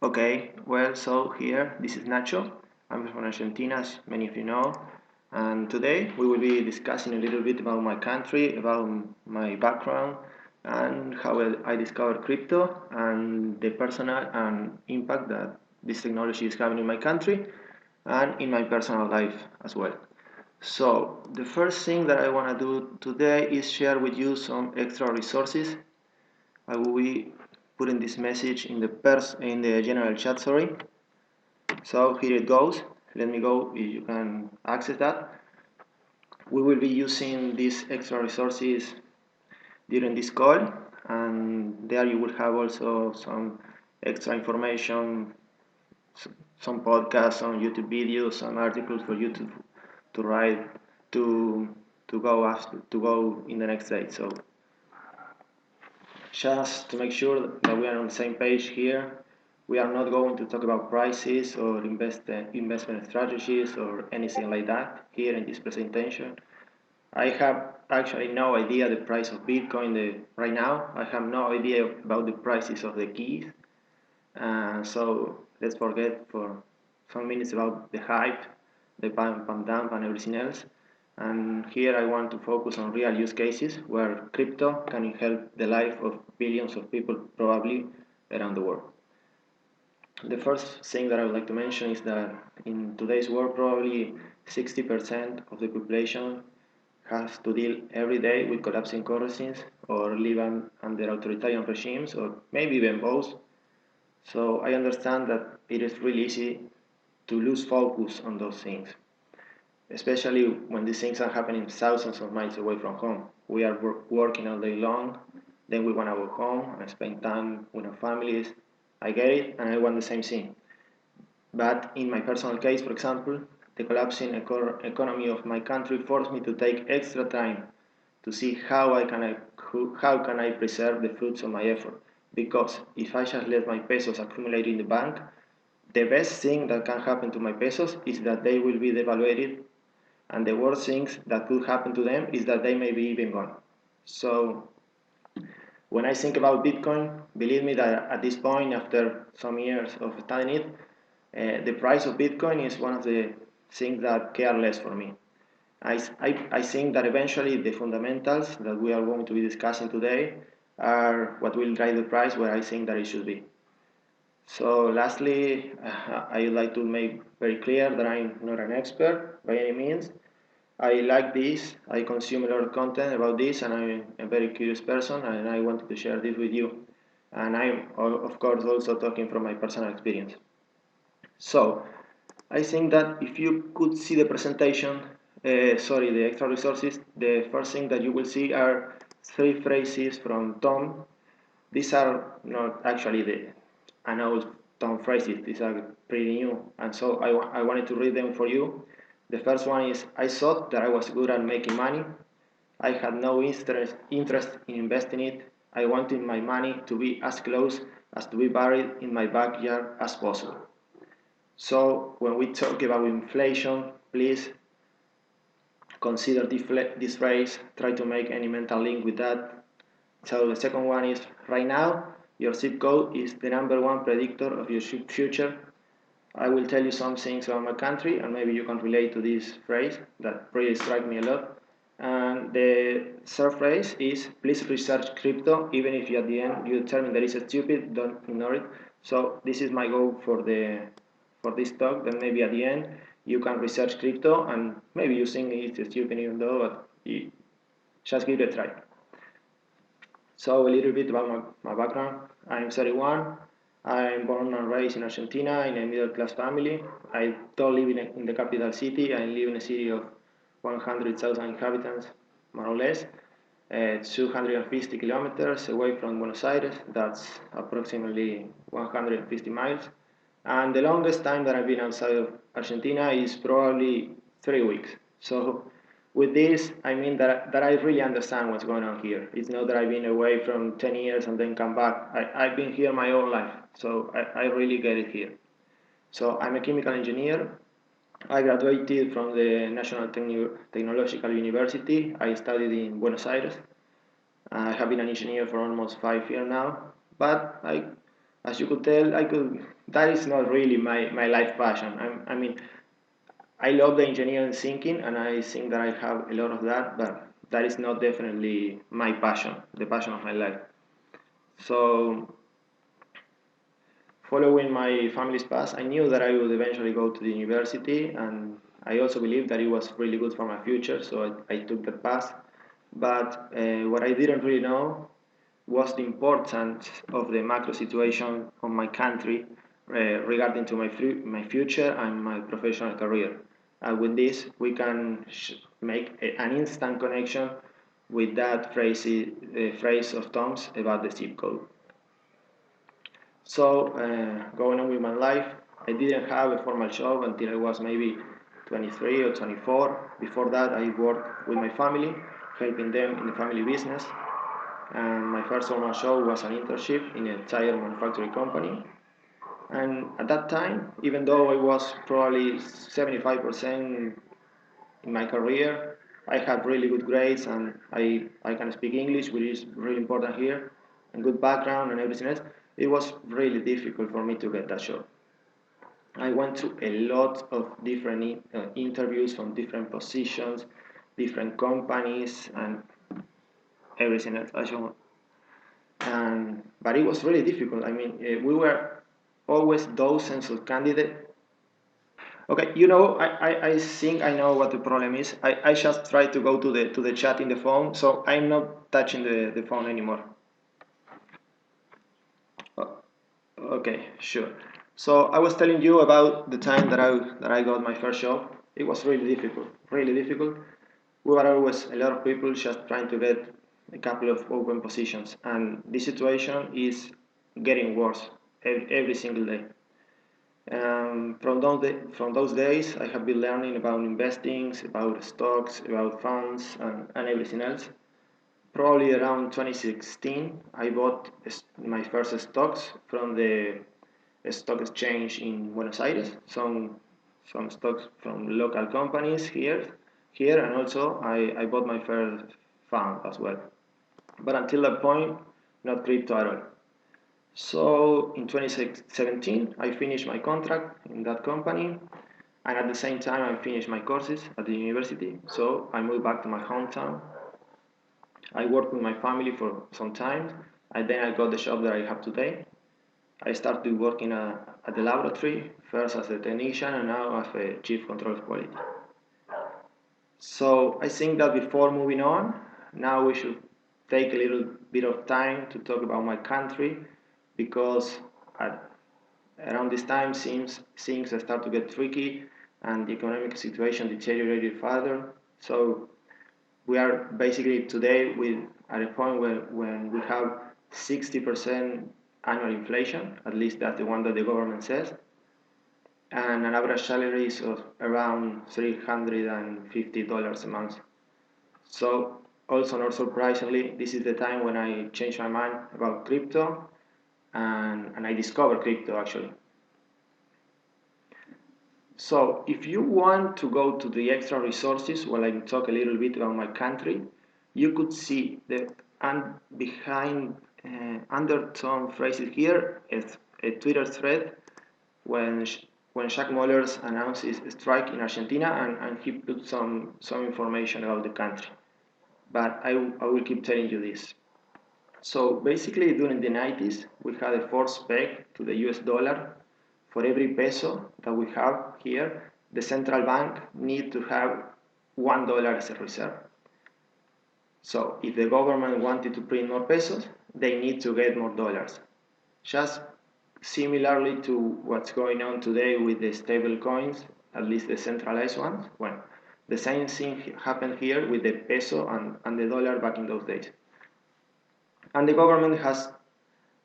Okay, well, so here, this is Nacho. I'm from Argentina, as many of you know. And today we will be discussing a little bit about my country, about my background, and how I discovered crypto and the personal and impact that this technology is having in my country and in my personal life as well. So, the first thing that I want to do today is share with you some extra resources. I will be putting this message in the general chat, sorry. So here it goes. Let me go if you can access that. We will be using these extra resources during this call, and there you will have also some extra information, some podcasts, some YouTube videos, some articles for you to write to to go in the next day. So just to make sure that we are on the same page here, we are not going to talk about prices or investment strategies or anything like that here in this presentation. I have actually no idea the price of Bitcoin right now. I have no idea about the prices of the keys. So let's forget for some minutes about the hype, the pump dump, and everything else. And here I want to focus on real use cases where crypto can help the life of billions of people probably around the world. The first thing that I would like to mention is that in today's world, probably 60% of the population has to deal every day with collapsing currencies or live under authoritarian regimes or maybe even both. So I understand that it is really easy to lose focus on those things, especially when these things are happening thousands of miles away from home. We are working all day long, then we want to go home and spend time with our families. I get it, and I want the same thing. But in my personal case, for example, the collapsing economy of my country forced me to take extra time to see how can I preserve the fruits of my effort. Because if I just let my pesos accumulate in the bank, the best thing that can happen to my pesos is that they will be devaluated, and the worst things that could happen to them is that they may be even gone. So when I think about Bitcoin, believe me that at this point, after some years of studying it, the price of Bitcoin is one of the things that care less for me. I think that eventually the fundamentals that we are going to be discussing today are what will drive the price where I think that it should be. So lastly, I would like to make very clear that I'm not an expert by any means. I like this, I consume a lot of content about this, and I'm a very curious person, and I wanted to share this with you. And I'm, of course, also talking from my personal experience. So, I think that if you could see the presentation, sorry, the extra resources, the first thing that you will see are three phrases from Tom. These are not actually an old Tom phrases, these are pretty new, and so I wanted to read them for you. The first one is, I thought that I was good at making money. I had no interest in investing it. I wanted my money to be as close as to be buried in my backyard as possible. So when we talk about inflation, please consider this phrase, try to make any mental link with that. So the second one is, right now, your zip code is the number one predictor of your future. I will tell you some things about my country, and maybe you can relate to this phrase that really struck me a lot. And the third phrase is, please research crypto, even if you at the end you determine that it's stupid, don't ignore it. So this is my goal for this talk, then maybe at the end you can research crypto and maybe you think it's stupid even though, but just give it a try. So a little bit about my background. I'm 31. I'm born and raised in Argentina in a middle class family. I don't live in the capital city. I live in a city of 100,000 inhabitants, more or less, 250 kilometers away from Buenos Aires. That's approximately 150 miles. And the longest time that I've been outside of Argentina is probably 3 weeks. So with this, I mean that I really understand what's going on here. It's not that I've been away from 10 years and then come back. I've been here my whole life, so I really get it here. So I'm a chemical engineer. I graduated from the National Technological University. I studied in Buenos Aires. I have been an engineer for almost 5 years now, but As you could tell, that is not really my life passion. I mean, I love the engineering thinking, and I think that I have a lot of that, but that is not definitely my passion, the passion of my life. So, following my family's path, I knew that I would eventually go to the university, and I also believed that it was really good for my future, so I took that path. But what I didn't really know was the importance of the macro situation of my country regarding to my future and my professional career. And with this, we can make an instant connection with that phrase of Tom's about the zip code. So, going on with my life, I didn't have a formal job until I was maybe 23 or 24. Before that, I worked with my family, helping them in the family business. And my first formal job was an internship in a tire manufacturing company. And at that time, even though I was probably 75% in my career, I had really good grades and I can speak English, which is really important here, and good background and everything else. It was really difficult for me to get that job. I went through a lot of different interviews from different positions, different companies, and everything else. But it was really difficult. I mean, we were always dozens of candidates. Okay, I think I know what the problem is. I just try to go to the chat in the phone, so I'm not touching the phone anymore. Oh, okay, sure. So I was telling you about the time that I got my first job. It was really difficult, really difficult. We were always a lot of people just trying to get a couple of open positions, and this situation is getting worse every single day. From those days, I have been learning about investing, about stocks, about funds, and everything else. Probably around 2016, I bought my first stocks from the stock exchange in Buenos Aires. Some stocks from local companies here, and also I bought my first fund as well. But until that point, not crypto at all. So in 2017, I finished my contract in that company, and at the same time, I finished my courses at the university. So I moved back to my hometown. I worked with my family for some time, and then I got the job that I have today. I started working at the laboratory, first as a technician and now as a chief control of quality. So I think that before moving on, now we should take a little bit of time to talk about my country because at, around this time things start to get tricky and the economic situation deteriorated further. So we are basically today at a point where when we have 60% annual inflation, at least that's the one that the government says, and an average salary is of around $350 a month. So also not surprisingly, this is the time when I changed my mind about crypto and I discovered crypto actually. So if you want to go to the extra resources while I talk a little bit about my country, you could see that behind undertone phrases here is a Twitter thread when when Jack Mullers announced his strike in Argentina and he put some information about the country. But I will keep telling you this. So basically during the 90s, we had a forced peg to the US dollar. For every peso that we have here, the central bank need to have $1 as a reserve. So if the government wanted to print more pesos, they need to get more dollars. Just similarly to what's going on today with the stable coins, at least the centralized ones. Well, the same thing happened here with the peso and the dollar back in those days. And the government has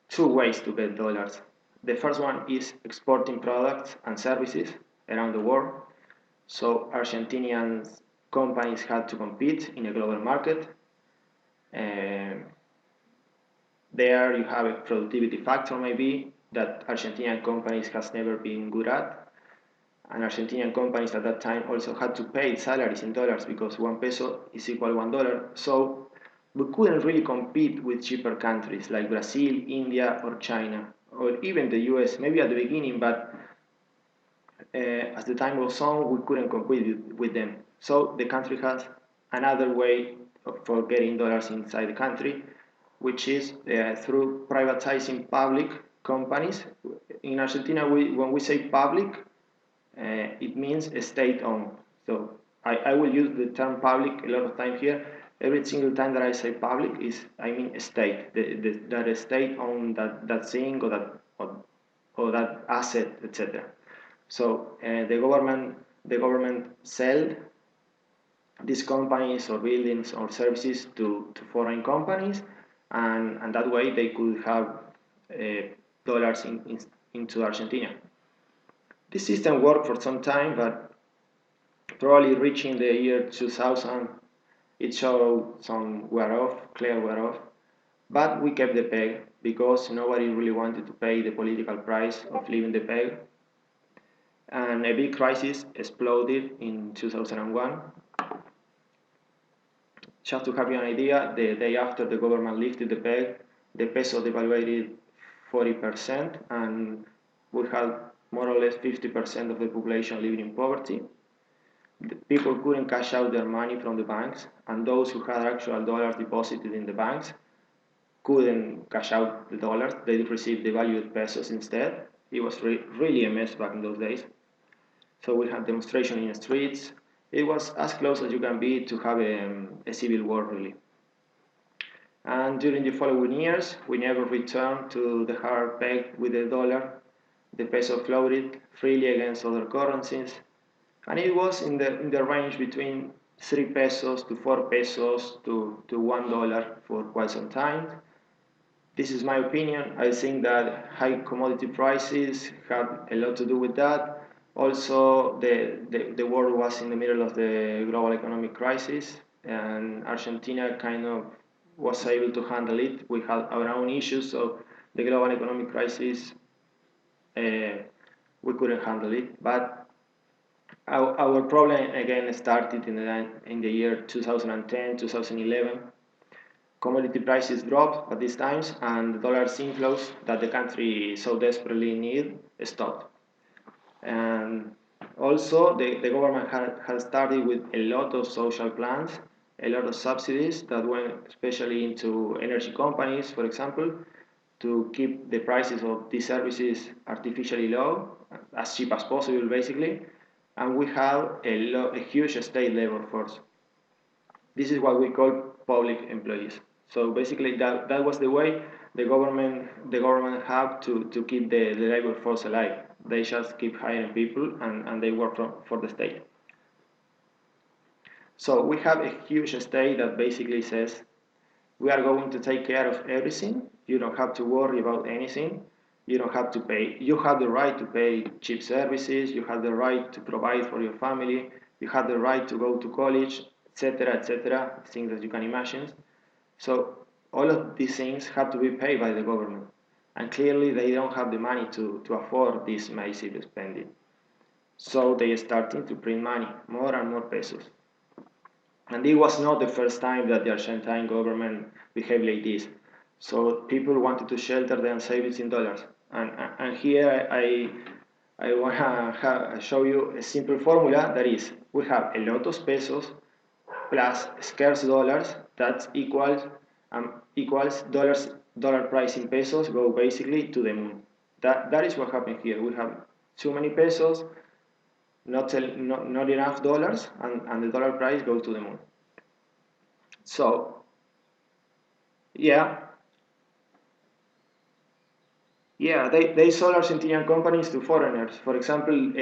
two ways to get dollars. The first one is exporting products and services around the world. So Argentinian companies had to compete in a global market. There you have a productivity factor maybe that Argentinian companies has never been good at. And Argentinian companies at that time also had to pay salaries in dollars because 1 peso is equal to $1. So we couldn't really compete with cheaper countries like Brazil, India, or China. or even the US, maybe at the beginning, but as the time goes on, we couldn't compete with them. So the country has another way for getting dollars inside the country, which is through privatizing public companies. In Argentina, when we say public, it means state-owned. So I will use the term public a lot of time here. Every single time that I say public I mean state. That the state own that thing or that asset, etc. So the government sell these companies or buildings or services to foreign companies, and that way they could have dollars into Argentina. This system worked for some time, but probably reaching the year 2000, it showed some clear wear off. But we kept the peg because nobody really wanted to pay the political price of leaving the peg. And a big crisis exploded in 2001. Just to have you an idea, the day after the government lifted the peg, the peso devaluated 40%, and we had more or less 50% of the population living in poverty. The people couldn't cash out their money from the banks, and those who had actual dollars deposited in the banks couldn't cash out the dollars. They received devalued pesos instead. It was really a mess back in those days. So we had demonstration in the streets. It was as close as you can be to have a civil war, really. And during the following years, we never returned to the hard peg with the dollar. The peso floated freely against other currencies, and it was in the range between 3 pesos to 4 pesos to $1 for quite some time. This is my opinion. I think that high commodity prices had a lot to do with that. Also, the world was in the middle of the global economic crisis, and Argentina kind of was able to handle it. We had our own issues, so the global economic crisis, we couldn't handle it. But our problem again started in the year 2010, 2011. Commodity prices dropped at these times, and the dollar's inflows that the country so desperately needed stopped. And also, the government had started with a lot of social plans, a lot of subsidies that went especially into energy companies, for example, to keep the prices of these services artificially low, as cheap as possible, basically. And we have a huge state labor force. This is what we call public employees. So basically, that was the way the government had to keep the labor force alive. They just keep hiring people, and they work for the state. So we have a huge state that basically says, we are going to take care of everything. You don't have to worry about anything. You don't have to pay. You have the right to pay cheap services. You have the right to provide for your family. You have the right to go to college, etc., things that you can imagine. So all of these things have to be paid by the government. And clearly they don't have the money to afford this massive spending. So they started to print money, more and more pesos. And it was not the first time that the Argentine government behaved like this. So people wanted to shelter their savings in dollars. And here I want to show you a simple formula that is, we have a lot of pesos plus scarce dollars that equals dollar price in pesos go basically to the moon. That is what happened here. We have too many pesos, not enough dollars, and the dollar price goes to the moon. So, yeah, they sold Argentinian companies to foreigners. For example,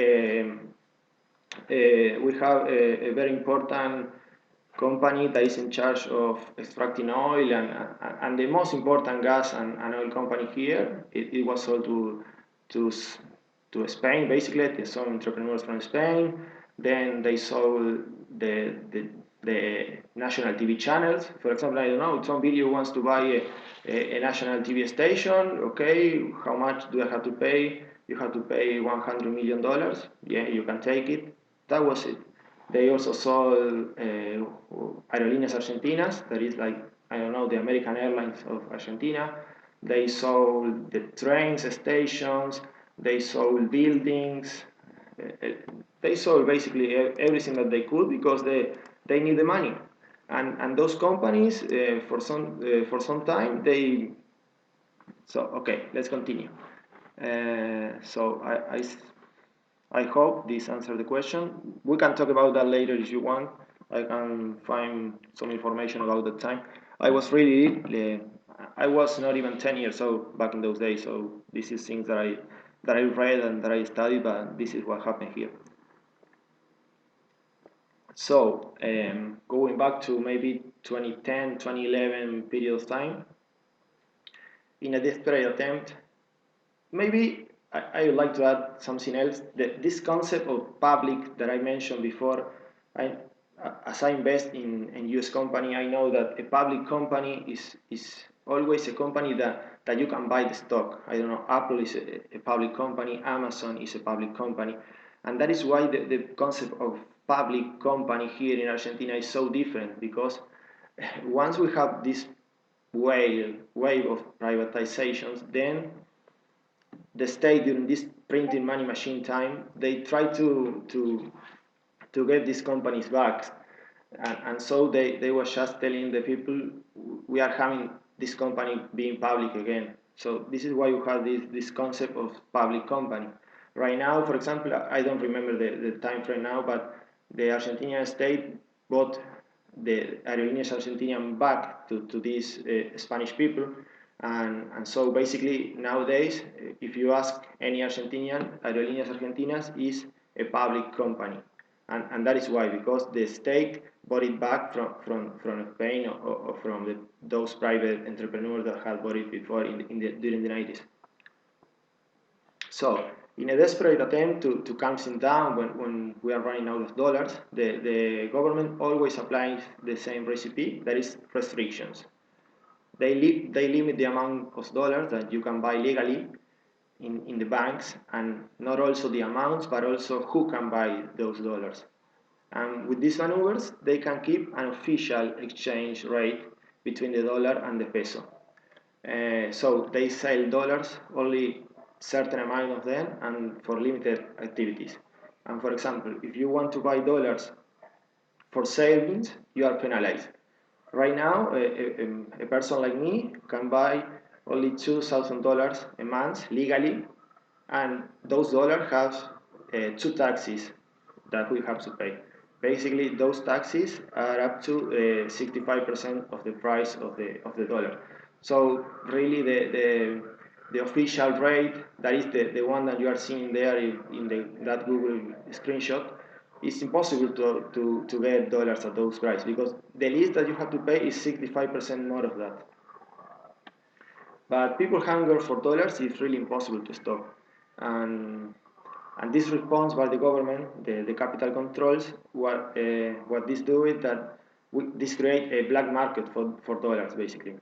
we have a very important company that is in charge of extracting oil and the most important gas and oil company here. It was sold to Spain, basically. They sold entrepreneurs from Spain. Then they sold the national TV channels. For example, I don't know, some video wants to buy a national TV station. Okay, how much do I have to pay? You have to pay $100 million. Yeah, you can take it. That was it. They also sold Aerolíneas Argentinas, that is like, I don't know, the American Airlines of Argentina. they sold the train stations, they sold buildings, they sold basically everything that they could because they need the money. And those companies, for some time, so okay, let's continue. So I hope this answered the question. We can talk about that later if you want. I can find some information about the time. I was really, I was not even 10 years old back in those days. So this is things that I read and that I studied, but this is what happened here. So going back to maybe 2010, 2011 period of time, in a desperate attempt, maybe I would like to add something else. This concept of public that I mentioned before, as I invest in US company, I know that a public company is always a company that you can buy the stock. I don't know, Apple is a public company, Amazon is a public company. And that is why the concept of public company here in Argentina is so different, because once we have this wave of privatizations, then the state during this printing money machine time, they try to get these companies back. And so they were just telling the people, we are having this company being public again. So this is why you have this concept of public company. Right now, for example, I don't remember the time frame now, but the Argentinian state bought the Aerolíneas Argentinian back to these Spanish people. And so basically nowadays, if you ask any Argentinian, Aerolíneas Argentinas is a public company. And that is why, because the state bought it back from Spain or from those private entrepreneurs that had bought it before during the 90s. So, in a desperate attempt to calm things down when we are running out of dollars, the government always applies the same recipe, that is restrictions. They limit the amount of dollars that you can buy legally in the banks, and not also the amounts, but also who can buy those dollars. And with these maneuvers, they can keep an official exchange rate between the dollar and the peso. So they sell dollars, only certain amount of them, and for limited activities. And for example, if you want to buy dollars for savings, you are penalized. Right now, a person like me can buy only $2,000 a month legally, and those dollars have two taxes that we have to pay. Basically, those taxes are up to 65% of the price of the dollar. So really, the official rate, that is the one that you are seeing there that Google screenshot, it's impossible to get dollars at those prices, because the least that you have to pay is 65% more of that. But people hunger for dollars is really impossible to stop. And this response by the government, the capital controls, what this do is that this create a black market for dollars, basically.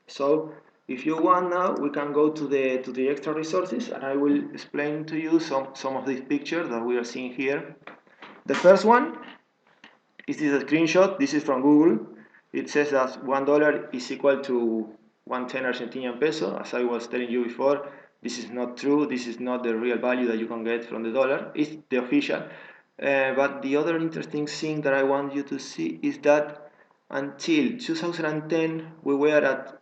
So if you want now, we can go to the extra resources, and I will explain to you some of these pictures that we are seeing here. The first one is this a screenshot. This is from Google. It says that $1 is equal to 110 Argentinian peso. As I was telling you before, this is not true. This is not the real value that you can get from the dollar. It's the official. But the other interesting thing that I want you to see is that until 2010, we were at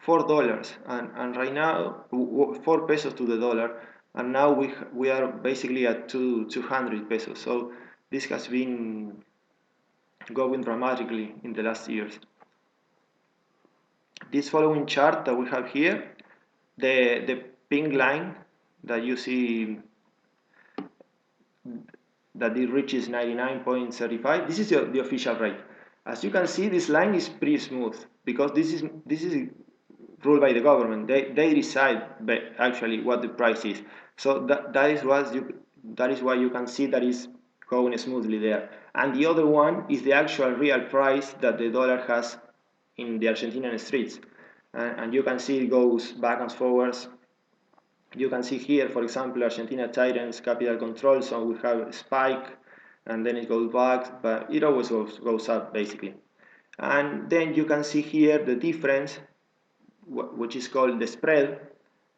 $4, and right now 4 pesos to the dollar, and now we are basically at 200 pesos. So this has been going dramatically in the last years. This following chart that we have here, the pink line that you see, that it reaches 99.35, this is the official rate. As you can see, this line is pretty smooth, because this is ruled by the government. They decide actually what the price is. So that is why you can see that is going smoothly there. And the other one is the actual real price that the dollar has in the Argentinian streets. And you can see it goes back and forwards. You can see here, for example, Argentina tightens capital control, so we have a spike, and then it goes back, but it always goes up, basically. And then you can see here the difference which is called the spread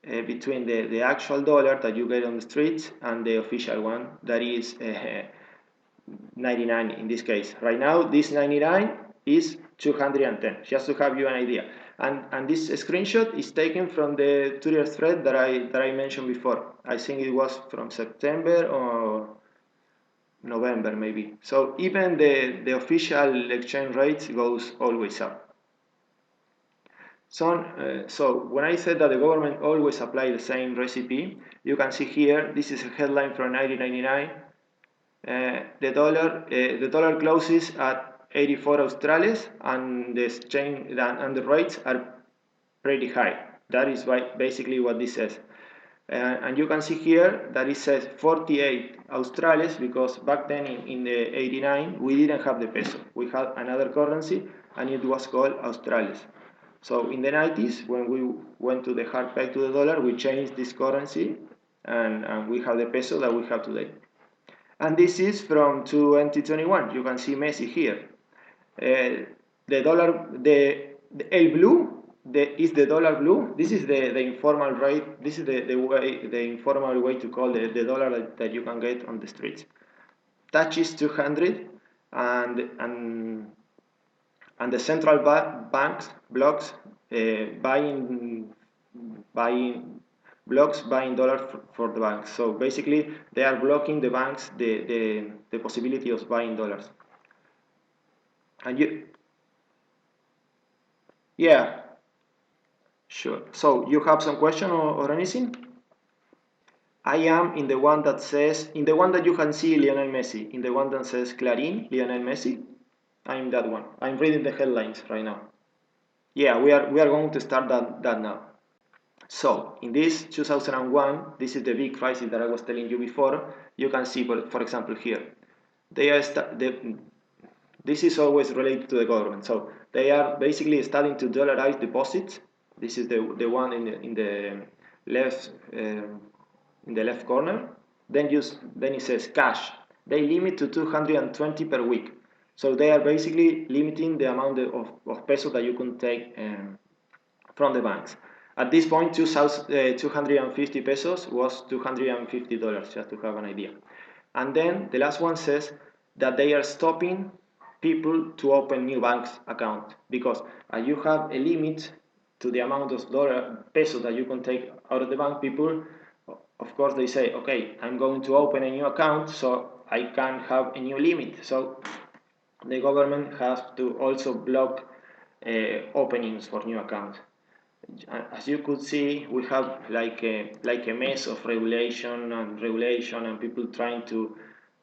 between the actual dollar that you get on the streets and the official one, that is 99 in this case. Right now, this 99 is 210, just to have you an idea. And this screenshot is taken from the Twitter thread that I mentioned before. I think it was from September or November maybe. So even the official exchange rate goes always up. So when I said that the government always apply the same recipe, you can see here, this is a headline from 1999. The dollar closes at 84 Australes, and the exchange and the rates are pretty high. That is basically what this says. And you can see here that it says 48 Australes because back then in the 89 we didn't have the peso. We had another currency and it was called Australes. So in the 90s, when we went to the hard peg to the dollar, we changed this currency and we have the peso that we have today. And this is from 2021. You can see Messi here. The dollar, the El blue is the dollar blue. This is the informal rate. This is the informal way to call the dollar that you can get on the streets. Touches 200, and the central banks blocks buying dollars for the banks. So basically, they are blocking the banks the possibility of buying dollars. And yeah, sure. So you have some question or anything? I am in the one that says, in the one that you can see Lionel Messi, in the one that says Clarín, Lionel Messi. I'm that one. I'm reading the headlines right now. Yeah, we are going to start that now. So in this 2001, this is the big crisis that I was telling you before. You can see, for example, here, they are this is always related to the government. So they are basically starting to dollarize deposits. This is the one in the left corner. Then it says cash. They limit to 220 per week. So they are basically limiting the amount of pesos that you can take from the banks. At this point, 250 pesos was $250, just to have an idea. And then the last one says that they are stopping people to open new banks account because you have a limit to the amount of pesos that you can take out of the bank. People, of course, they say, okay, I'm going to open a new account, so I can have a new limit. So the government has to also block openings for new accounts. As you could see, we have like a mess of regulation and people trying to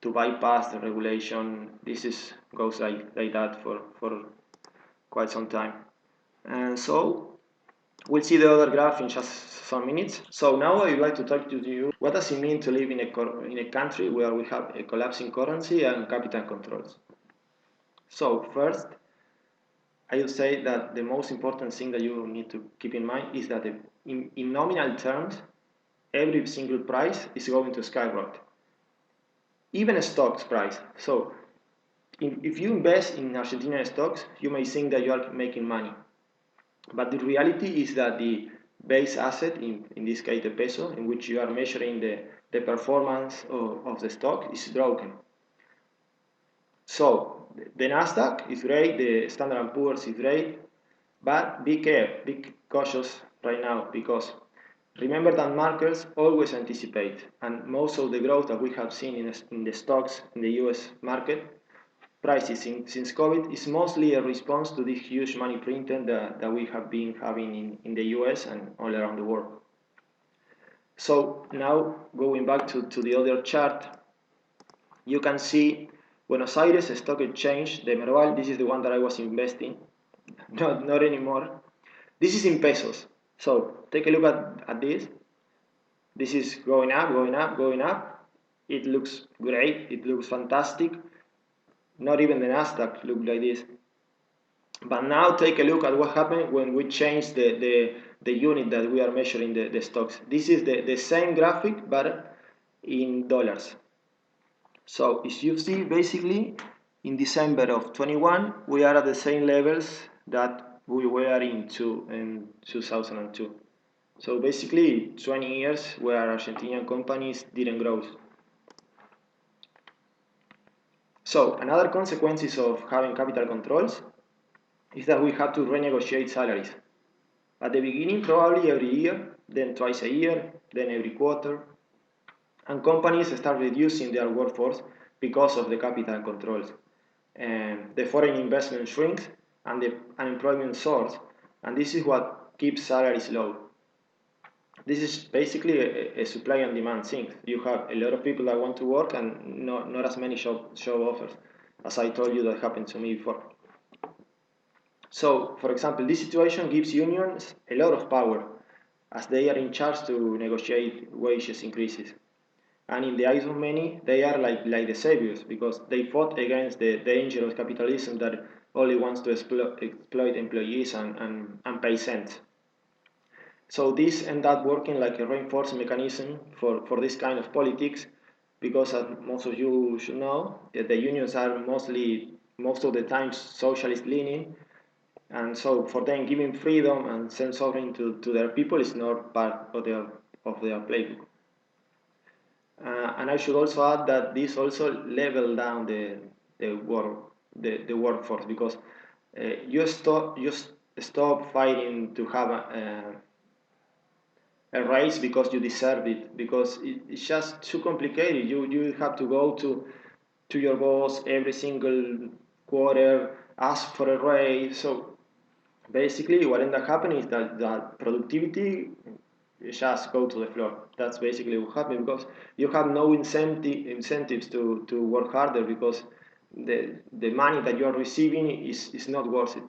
bypass the regulation. This goes like that for quite some time. And so we'll see the other graph in just some minutes. So now I would like to talk to you, what does it mean to live in a country where we have a collapsing currency and capital controls? So first, I would say that the most important thing that you need to keep in mind is that in nominal terms, every single price is going to skyrocket. Even a stock's price. So if you invest in Argentinian stocks, you may think that you are making money. But the reality is that the base asset, in this case the peso, in which you are measuring the performance of the stock, is broken. So the Nasdaq is great, the Standard & Poor's is great, but be cautious right now, because remember that markets always anticipate, and most of the growth that we have seen in the stocks in the US market prices since COVID is mostly a response to this huge money printing that we have been having in the US and all around the world. So now going back to the other chart, you can see Buenos Aires Stock Exchange, the Merval. This is the one that I was investing, not anymore. This is in pesos. So take a look at this. This is going up, going up, going up. It looks great. It looks fantastic. Not even the Nasdaq looked like this. But now take a look at what happened when we changed the unit that we are measuring the stocks. This is the same graphic, but in dollars. So as you see, basically, in December of 21, we are at the same levels that we were in 2002. So basically 20 years where Argentinian companies didn't grow. So another consequences of having capital controls is that we have to renegotiate salaries. At the beginning, probably every year, then twice a year, then every quarter, and companies start reducing their workforce because of the capital controls. The foreign investment shrinks and the unemployment soars, and this is what keeps salaries low. This is basically a supply and demand thing. You have a lot of people that want to work and not as many job offers, as I told you that happened to me before. So, for example, this situation gives unions a lot of power as they are in charge to negotiate wages increases. And in the eyes of many, they are like the saviors because they fought against the dangerous capitalism that only wants to exploit employees and pay cents. So this ended up working like a reinforcement mechanism for this kind of politics because as most of you should know, the unions are most of the time socialist leaning, and so for them giving freedom and self-sovereignty to their people is not part of their playbook. And I should also add that this also level down the work the workforce because you stop fighting to have a raise because you deserve it because it's just too complicated. You have to go to your boss every single quarter, ask for a raise. So basically, what ends up happening is that productivity just go to the floor. That's basically what happens because you have no incentives to work harder because the money that you are receiving is not worth it.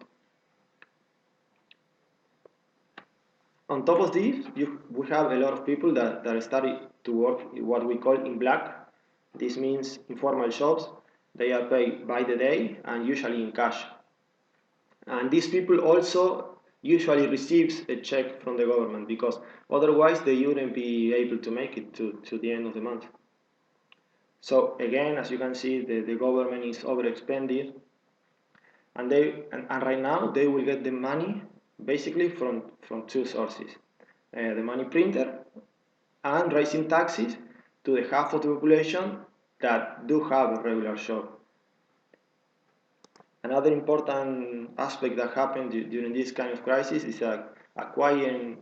On top of this, we have a lot of people that started to work what we call in black. This means informal jobs. They are paid by the day and usually in cash. And these people also usually receives a check from the government because otherwise they wouldn't be able to make it to the end of the month. So again, as you can see, the government is overexpended, and right now they will get the money basically from two sources: the money printer and raising taxes to the half of the population that do have a regular job. Another important aspect that happened during this kind of crisis is that acquiring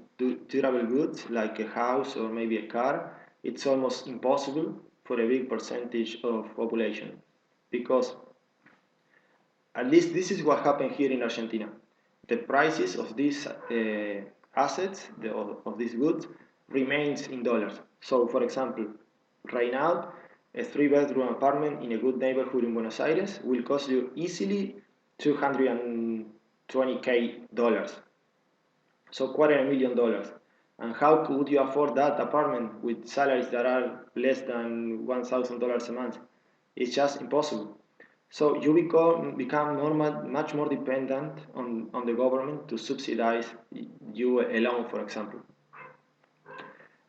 durable goods like a house or maybe a car, it's almost impossible for a big percentage of population because at least this is what happened here in Argentina. The prices of these assets, of these goods, remains in dollars. So, for example, right now, a three-bedroom apartment in a good neighborhood in Buenos Aires will cost you easily 220k dollars. So, $250,000. And how could you afford that apartment with salaries that are less than $1,000 a month? It's just impossible. So you become much more dependent on the government to subsidize you a loan, for example.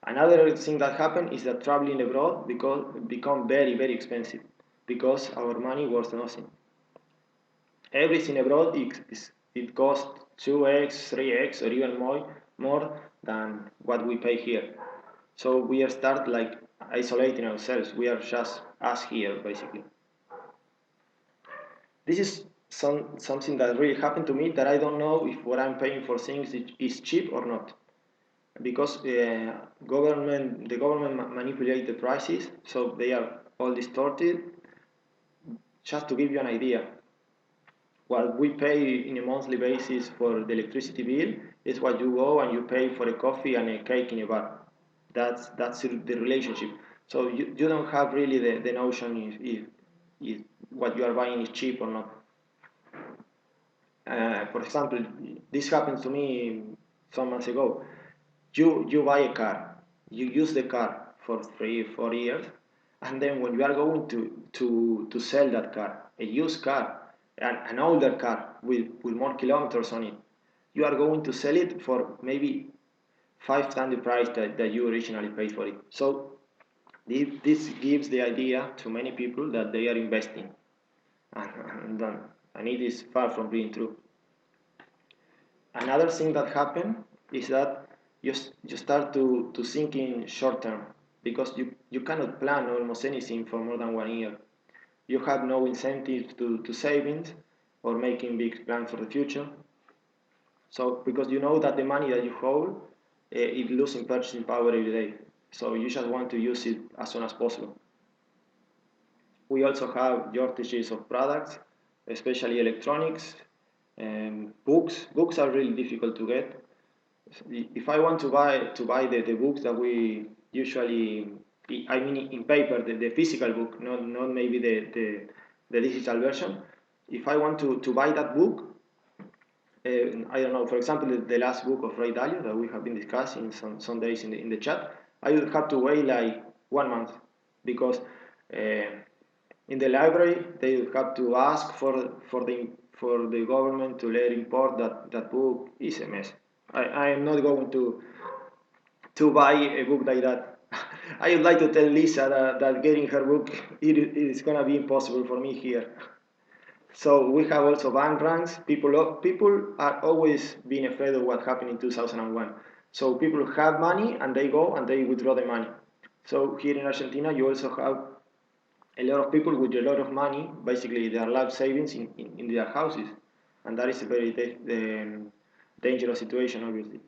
Another thing that happened is that traveling abroad become very expensive because our money was nothing. Everything abroad it costs 2x, 3x, or even more than what we pay here. So we start like isolating ourselves. We are just us here basically. This is something that really happened to me that I don't know if what I'm paying for things is cheap or not because the government manipulate the prices so they are all distorted. Just to give you an idea, what we pay in a monthly basis for the electricity bill is what you go and you pay for a coffee and a cake in a bar. That's the relationship. So you don't have really the notion if what you are buying is cheap or not. For example, this happened to me some months ago. You buy a car, you use the car for 3 4 years, and then when you are going to sell that car, a used car, an older car with more kilometers on it, you are going to sell it for maybe 5 times the price that you originally paid for it. So this gives the idea to many people that they are investing, and it is far from being true. Another thing that happened is that you start to think in short term because you cannot plan almost anything for more than 1 year. You have no incentives to savings or making big plans for the future. So because you know that the money that you hold, it losing purchasing power every day. So you just want to use it as soon as possible. We also have shortages of products, especially electronics, and books. Books are really difficult to get. If I want to buy the books that we usually, I mean in paper, the physical book, not maybe the digital version. If I want to buy that book, I don't know, for example, the last book of Ray Dalio that we have been discussing some days in the chat, I would have to wait like 1 month because uh, in the library they would have to ask for the government to let import that book. Is a mess. I am not going to buy a book like that. I would like to tell Lisa that getting her book it is gonna be impossible for me here. So we have also bank runs. People are always being afraid of what happened in 2001. So people have money and they go and they withdraw the money. So here in Argentina, you also have a lot of people with a lot of money, basically their life savings in their houses. And that is a very dangerous situation, obviously.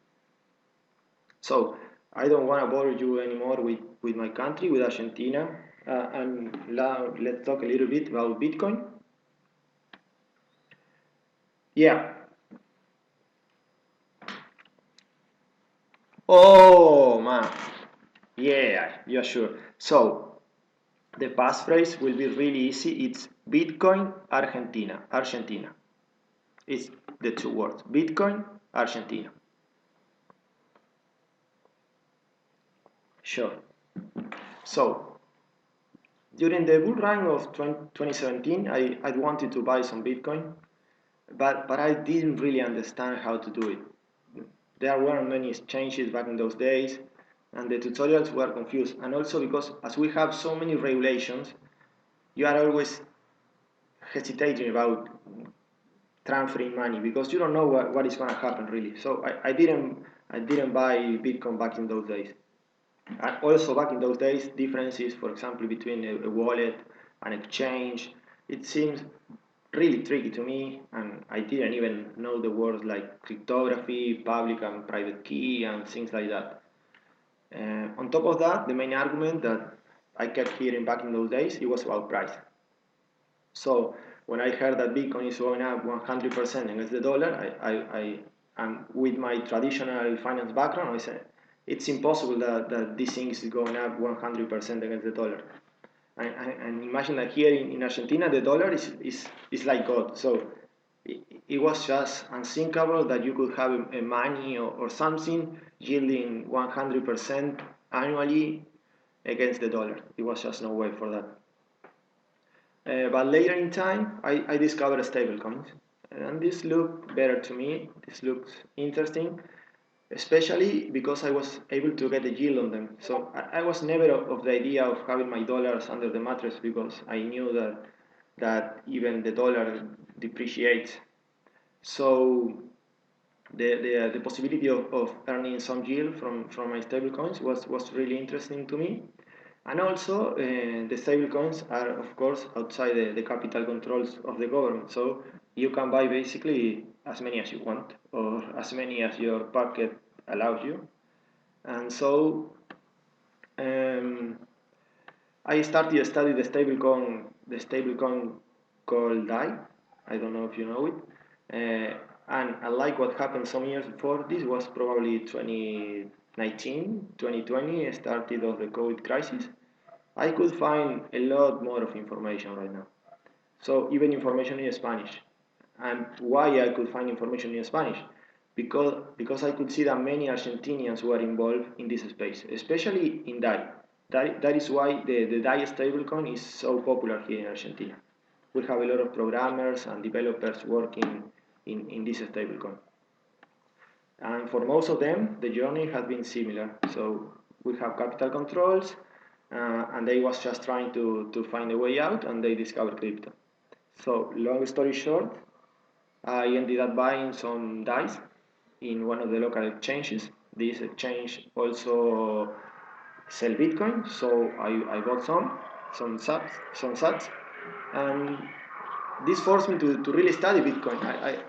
So I don't want to bother you anymore with my country, with Argentina. And now let's talk a little bit about Bitcoin. Yeah. Oh man. Yeah, sure. So the passphrase will be really easy. It's Bitcoin Argentina. Argentina. It's the two words. Bitcoin Argentina. Sure. So during the bull run of 2017, I wanted to buy some Bitcoin, but I didn't really understand how to do it. There weren't many exchanges back in those days, and the tutorials were confused. And also because as we have so many regulations, you are always hesitating about transferring money because you don't know what is going to happen really. So I didn't buy Bitcoin back in those days. And also back in those days, differences, for example, between a wallet and exchange, it seems really tricky to me, and I didn't even know the words like cryptography, public and private key, and things like that. On top of that, the main argument that I kept hearing back in those days, it was about price. So when I heard that Bitcoin is going up 100% against the dollar, and with my traditional finance background, I said, it's impossible that this thing is going up 100% against the dollar. And imagine that here in Argentina, the dollar is like God. So it was just unthinkable that you could have a money or something yielding 100% annually against the dollar. It was just no way for that. But later in time, I discovered stablecoins, and this looked better to me. This looks interesting, especially because I was able to get a yield on them. So I was never of the idea of having my dollars under the mattress because I knew that even the dollar depreciates. So the possibility of earning some yield from my stablecoins was really interesting to me. And also, the stablecoins are, of course, outside the capital controls of the government. So you can buy basically as many as you want, or as many as your pocket allows you. And so um, I started to study the stablecoin called DAI. I don't know if you know it. And unlike what happened some years before, this was probably 2019, 2020, started of the COVID crisis. I could find a lot more of information right now. So even information in Spanish. And why I could find information in Spanish? Because I could see that many Argentinians were involved in this space, especially in DAI. That is why the DAI stablecoin is so popular here in Argentina. We have a lot of programmers and developers working in this stablecoin. And for most of them, the journey has been similar. So we have capital controls, and they was just trying to find a way out, and they discovered crypto. So long story short, I ended up buying some dice, in one of the local exchanges. This exchange also sell Bitcoin, so I bought some sats, and this forced me to really study Bitcoin.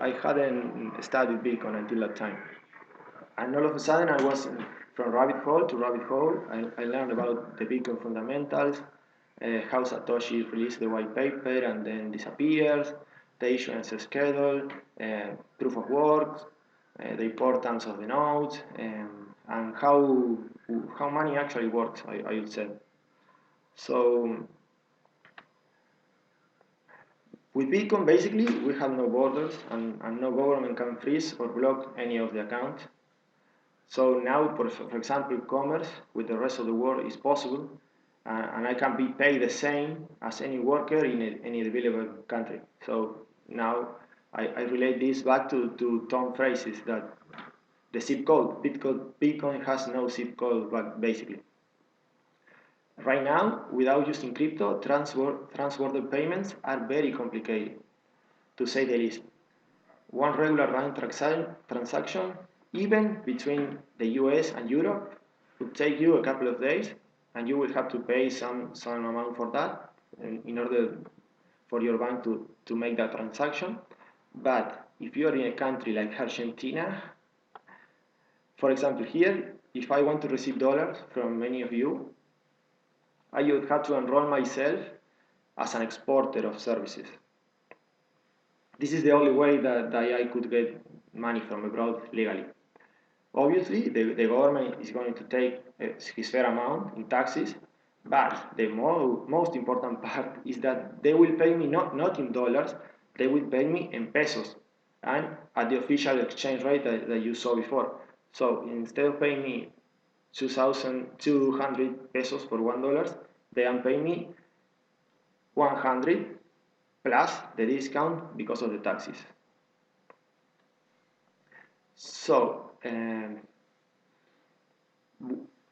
I hadn't studied Bitcoin until that time. And all of a sudden, I was from rabbit hole to rabbit hole. I learned about the Bitcoin fundamentals, how Satoshi released the white paper and then disappears, the issuance schedule, proof of work, the importance of the nodes, and how money actually works, I would say. So with Bitcoin, basically, we have no borders and no government can freeze or block any of the accounts. So now, for example, commerce with the rest of the world is possible, and I can be paid the same as any worker in any developed country. So now I relate this back to Tom phrases that the zip code, Bitcoin has no zip code, but basically. Right now, without using crypto, transborder payments are very complicated, to say the least. One regular bank transaction, even between the US and Europe, would take you a couple of days, and you will have to pay some amount for that in order for your bank to make that transaction. But if you are in a country like Argentina, for example, here, if I want to receive dollars from many of you, I would have to enroll myself as an exporter of services. This is the only way that I could get money from abroad legally. Obviously, the government is going to take his fair amount in taxes, but the most important part is that they will pay me not in dollars, they will pay me in pesos and at the official exchange rate that you saw before. So instead of paying me 2,200 pesos for $1, they are paying me 100 plus the discount because of the taxes. So,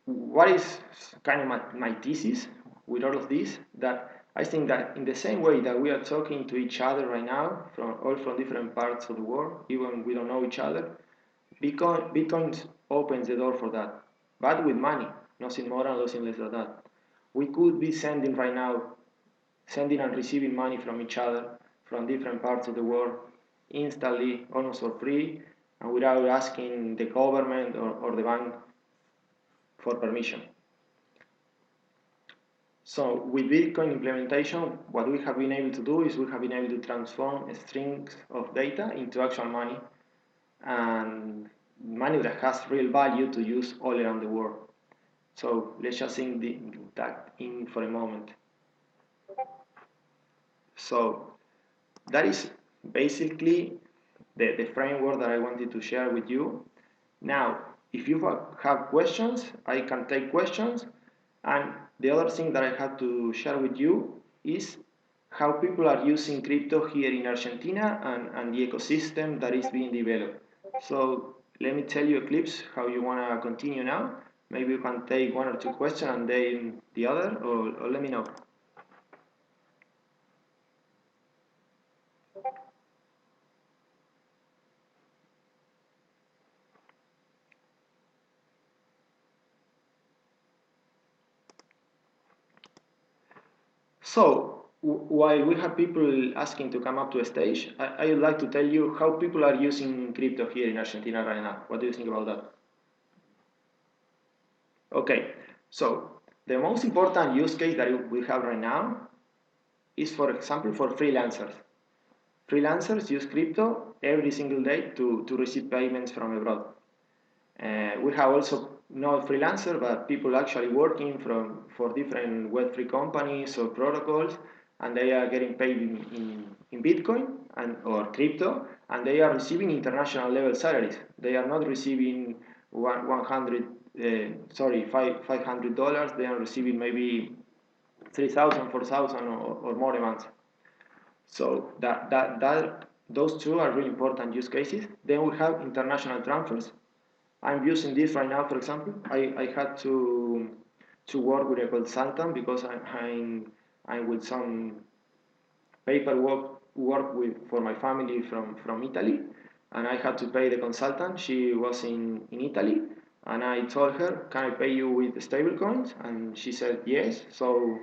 what is kind of my thesis with all of this? That I think that in the same way that we are talking to each other right now, all from different parts of the world, even we don't know each other, Bitcoin opens the door for that, but with money, nothing more and nothing less than that. We could be sending right now, sending and receiving money from each other from different parts of the world instantly, almost for free, and without asking the government or the bank for permission. So with Bitcoin implementation, what we have been able to do is we have been able to transform strings of data into actual money, and money that has real value to use all around the world. So let's just think that in for a moment. So that is basically the framework that I wanted to share with you. Now, if you have questions, I can take questions. And the other thing that I have to share with you is how people are using crypto here in Argentina and the ecosystem that is being developed. So let me tell you, Eclipse, how you want to continue now. Maybe you can take one or two questions and then the other, or let me know. So, while we have people asking to come up to a stage, I would like to tell you how people are using crypto here in Argentina right now. What do you think about that? Okay, so the most important use case that we have right now is, for example, for freelancers. Freelancers use crypto every single day to receive payments from abroad. We have also not freelancer, but people actually working for different Web3 companies or protocols, and they are getting paid in Bitcoin or crypto, and they are receiving international level salaries. They are not receiving $500. They are receiving maybe 3,000, 4,000, or more a month. So those two are really important use cases. Then we have international transfers. I'm using this right now, for example. I had to work with a consultant because I'm with some paperwork work with for my family from Italy, and I had to pay the consultant. She was in Italy, and I told her, "Can I pay you with stablecoins?" And she said yes. So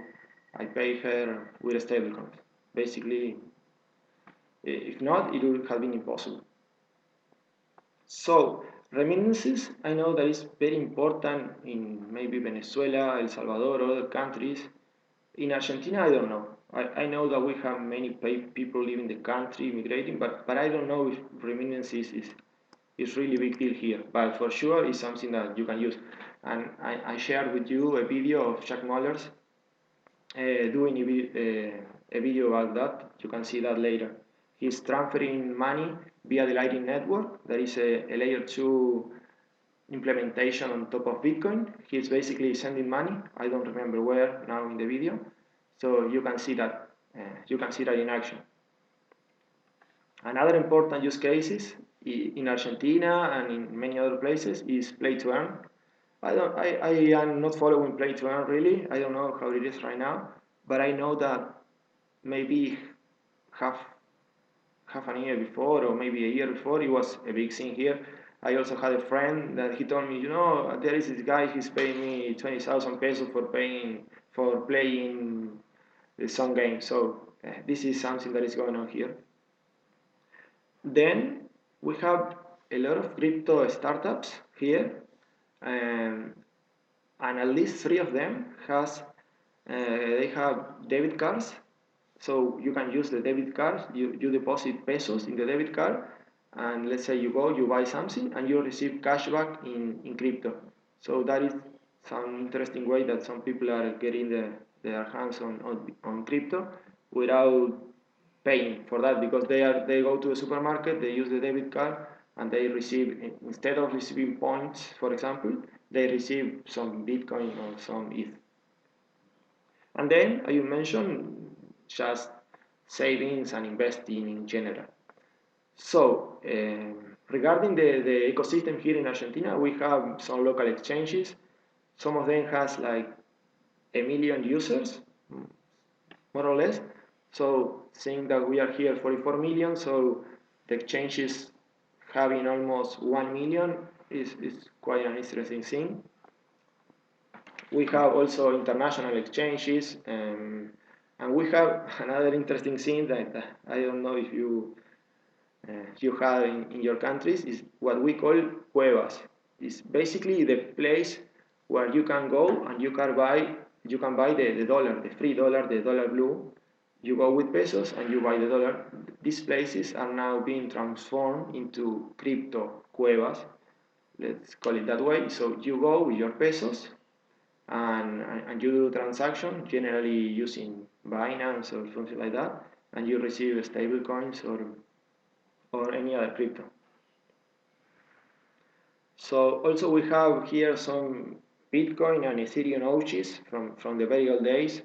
I paid her with stablecoins. Basically, if not, it would have been impossible. So remittances, I know that is very important in maybe Venezuela, El Salvador, or other countries. In Argentina, I don't know. I know that we have many people leaving the country, immigrating, but I don't know if remittances is really big deal here. But for sure, it's something that you can use. And I shared with you a video of Jack Mullers doing a video about that. You can see that later. He's transferring money via the Lightning Network. That is a layer 2 implementation on top of Bitcoin. He's basically sending money. I don't remember where now in the video. So you can see that in action. Another important use cases in Argentina and in many other places is play to earn. I am not following play to earn really. I don't know how it is right now, but I know that maybe half half a year before or maybe a year before it was a big thing here. I also had a friend that he told me, there is this guy, he's paying me 20,000 pesos for playing some game. So this is something that is going on here. Then we have a lot of crypto startups here, um, and at least three of them they have debit cards. So you can use the debit card. You deposit pesos in the debit card, and let's say you buy something, and you receive cashback in crypto. So that is some interesting way that some people are getting their hands on crypto without paying for that, because they go to the supermarket, they use the debit card, and they receive, instead of receiving points, for example, they receive some Bitcoin or some ETH. And then you mentioned just savings and investing in general. So regarding the ecosystem here in Argentina, we have some local exchanges. Some of them has like 1 million users, more or less. So seeing that we are here 44 million, so the exchanges having almost 1 million is quite an interesting thing. We have also international exchanges, and we have another interesting thing that I don't know if you have in your countries, is what we call cuevas. It's basically the place where you can go and you can buy the dollar, the free dollar, the dollar blue. You go with pesos and you buy the dollar. These places are now being transformed into crypto cuevas, let's call it that way. So you go with your pesos and you do transaction generally using Binance or something like that, and you receive stable coins or any other crypto. So also we have here some Bitcoin and Ethereum OGs from the very old days.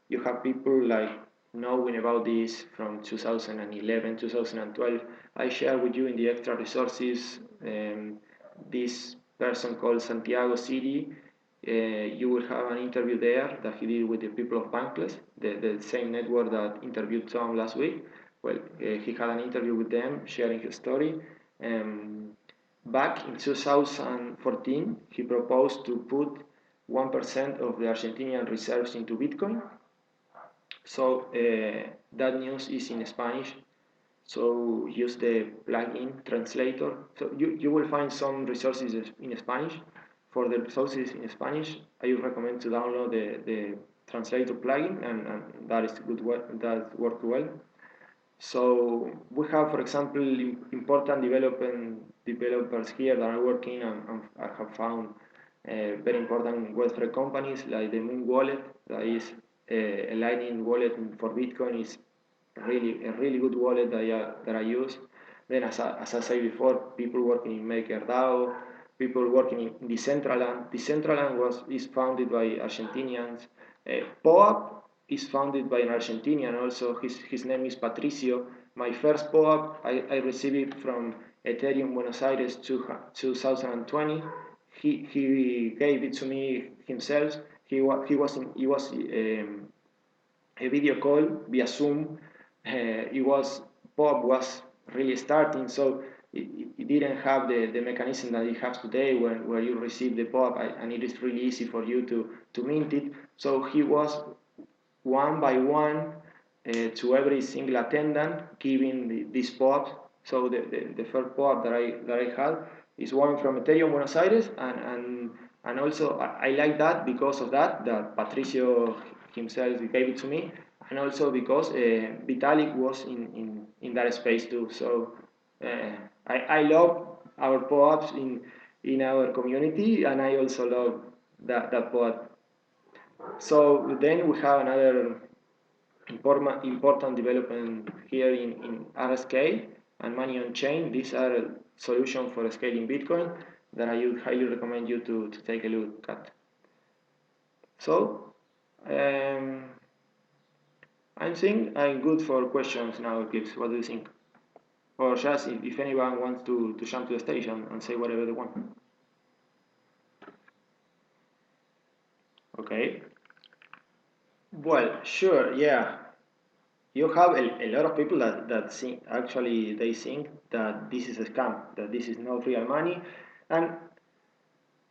You have people like knowing about this from 2011, 2012. I share with you in the extra resources this person called Santiago City. You will have an interview there that he did with the people of Bankless, the same network that interviewed Tom last week. Well, he had an interview with them sharing his story. Back in 2014, he proposed to put 1% of the Argentinian reserves into Bitcoin. So that news is in Spanish. So use the plugin translator. So you will find some resources in Spanish. For the resources in Spanish, I would recommend to download the translator plugin, and that is good. That worked well. So we have, for example, important developers here that are working and have found very important Web3 companies like the Moon Wallet, that is a Lightning wallet for Bitcoin, is really a really good wallet that I use. Then, as I said before, people working in MakerDAO, people working in Decentraland. Decentraland is founded by Argentinians. POAP is founded by an Argentinian also. His name is Patricio. My first POAP I received it from Ethereum Buenos Aires 2020. He gave it to me himself. He was a video call via Zoom. POAP was really starting, so it didn't have the mechanism that it has today, where you receive the POP and it is really easy for you to mint it. So he was one by one to every single attendant giving this POP. So the first POP that I had is one from Ethereum Buenos Aires, and also I like that because of that Patricio himself gave it to me, and also because Vitalik was in that space too. So I love our POAPs in our community, and I also love that POAP. So then we have another important development here in RSK and money on chain. These are a solution for scaling Bitcoin that I would highly recommend you to take a look at. So I think I'm good for questions now, Eclipse. What do you think? Or just if anyone wants to jump to the stage and say whatever they want. Okay. Well, sure, yeah. You have a lot of people that think, actually they think that this is a scam, that this is not real money. And,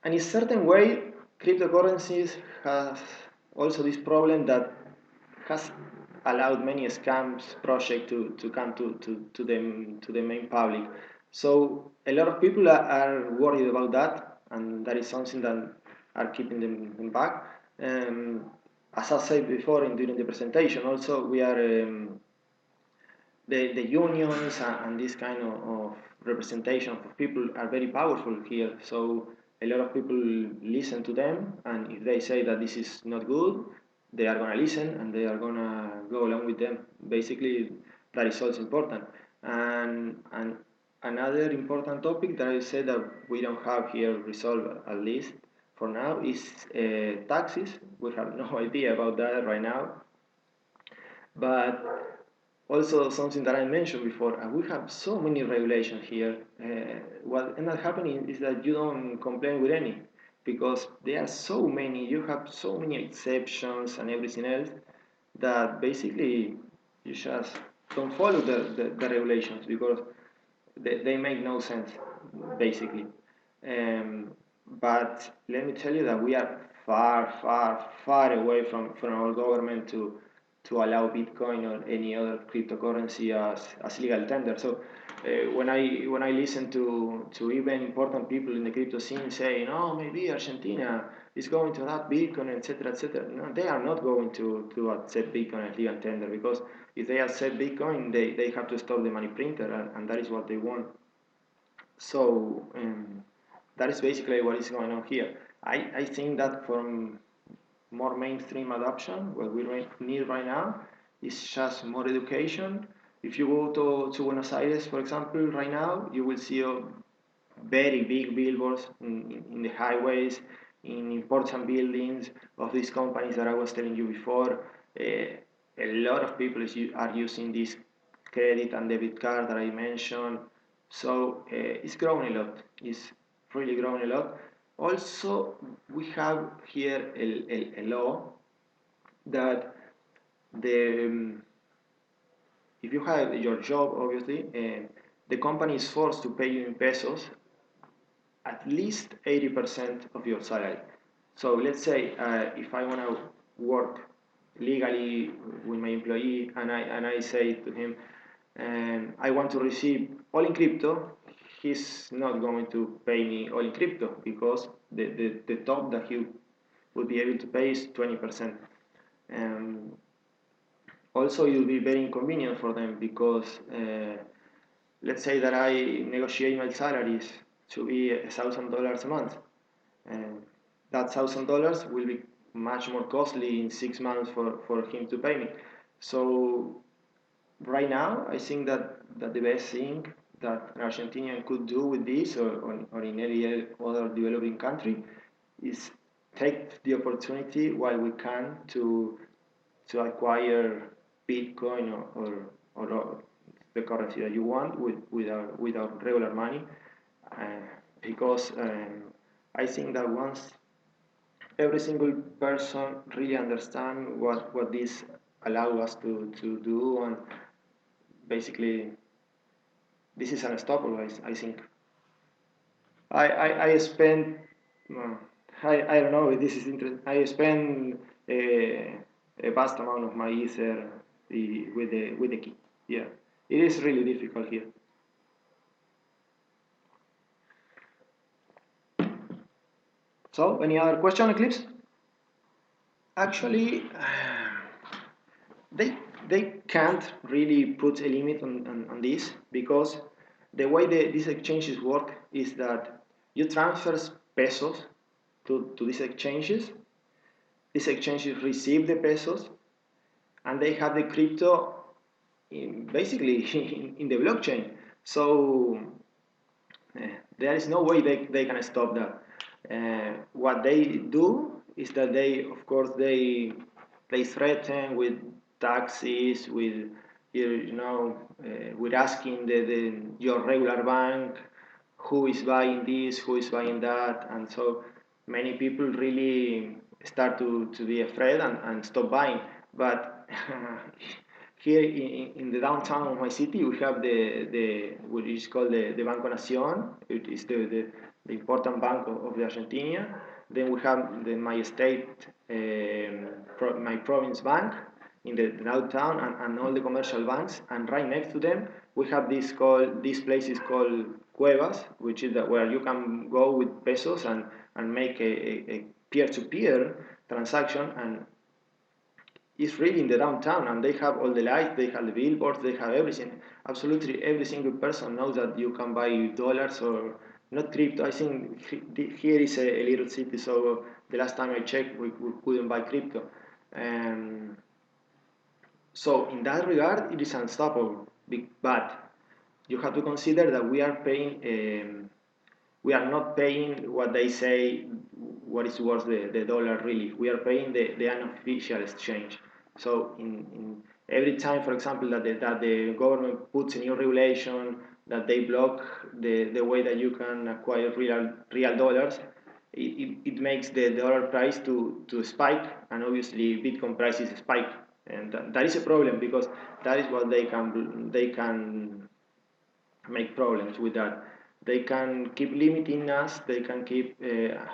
and in a certain way, cryptocurrencies have also this problem that has allowed many scams projects to come to the main public. So a lot of people are worried about that, and that is something that are keeping them back. As I said before during the presentation, also we are the unions and this kind of representation of people are very powerful here. So a lot of people listen to them, and if they say that this is not good, they are gonna listen and they are gonna go along with them. Basically, that is also important. And another important topic that I said that we don't have here resolved, at least for now, is taxes. We have no idea about that right now, but also something that I mentioned before, we have so many regulations here. What ends up happening is that you don't complain with any, because there are so many, you have so many exceptions and everything else, that basically you just don't follow the regulations, because they make no sense, basically. But let me tell you that we are far away from our government to allow Bitcoin or any other cryptocurrency as legal tender. So when I listen to even important people in the crypto scene saying, oh, maybe Argentina is going to adopt Bitcoin, etc., no, they are not going to accept Bitcoin as legal tender, because if they accept Bitcoin, they have to stop the money printer, and that is what they want. So that is basically what is going on here. I think that from more mainstream adoption, what we need right now is just more education. If you go to Buenos Aires, for example, right now, you will see a very big billboards in the highways, in important buildings of these companies that I was telling you before. A lot of people are using this credit and debit card that I mentioned. So it's growing a lot. It's really growing a lot. Also, we have here a law that the if you have your job, obviously, the company is forced to pay you in pesos at least 80% of your salary. So let's say if I want to work legally with my employee, and I say to him, I want to receive all in crypto, he's not going to pay me all in crypto, because the top that he would be able to pay is 20%. Also, it will be very inconvenient for them, because let's say that I negotiate my salaries to be $1,000 a month. That $1,000 will be much more costly in 6 months for him to pay me. So right now, I think that the best thing that an Argentinian could do with this, or in any other developing country, is take the opportunity while we can to acquire Bitcoin or the currency that you want without regular money, uh, because I think that once every single person really understand what this allow us to do, and basically This is unstoppable, I think. I spent, uh, I don't know, this is interesting. I spent a vast amount of my ether with the key. Yeah, it is really difficult here. So, any other question, Eclipse? Actually, they they can't really put a limit on this because the way these exchanges work is that you transfer pesos to these exchanges. These exchanges receive the pesos and they have the crypto basically in the blockchain. So there is no way they can stop that. What they do is that they, of course, they threaten with taxes, with with asking your regular bank who is buying this, who is buying that, and so many people really start to be afraid and stop buying. But here in the downtown of my city, we have the what is called the Banco Nación. It is the important bank of the Argentina. Then we have my state, my province bank in the downtown, and all the commercial banks. And right next to them, we have this place is called Cuevas, which is where you can go with pesos and make a peer-to-peer transaction. And it's really in the downtown, and they have all the lights, they have the billboards, they have everything. Absolutely every single person knows that you can buy dollars or not crypto. I think here is a little city, so the last time I checked, we couldn't buy crypto. Um, so in that regard, it is unstoppable. But you have to consider that we are paying. We are not paying what they say what is worth the dollar really. We are paying the unofficial exchange. So in every time, for example, that the government puts a new regulation, that they block the way that you can acquire real dollars, it makes the dollar price to spike, and obviously Bitcoin prices spike, and that is a problem because that is what they can make problems with that. They can keep limiting us, they can keep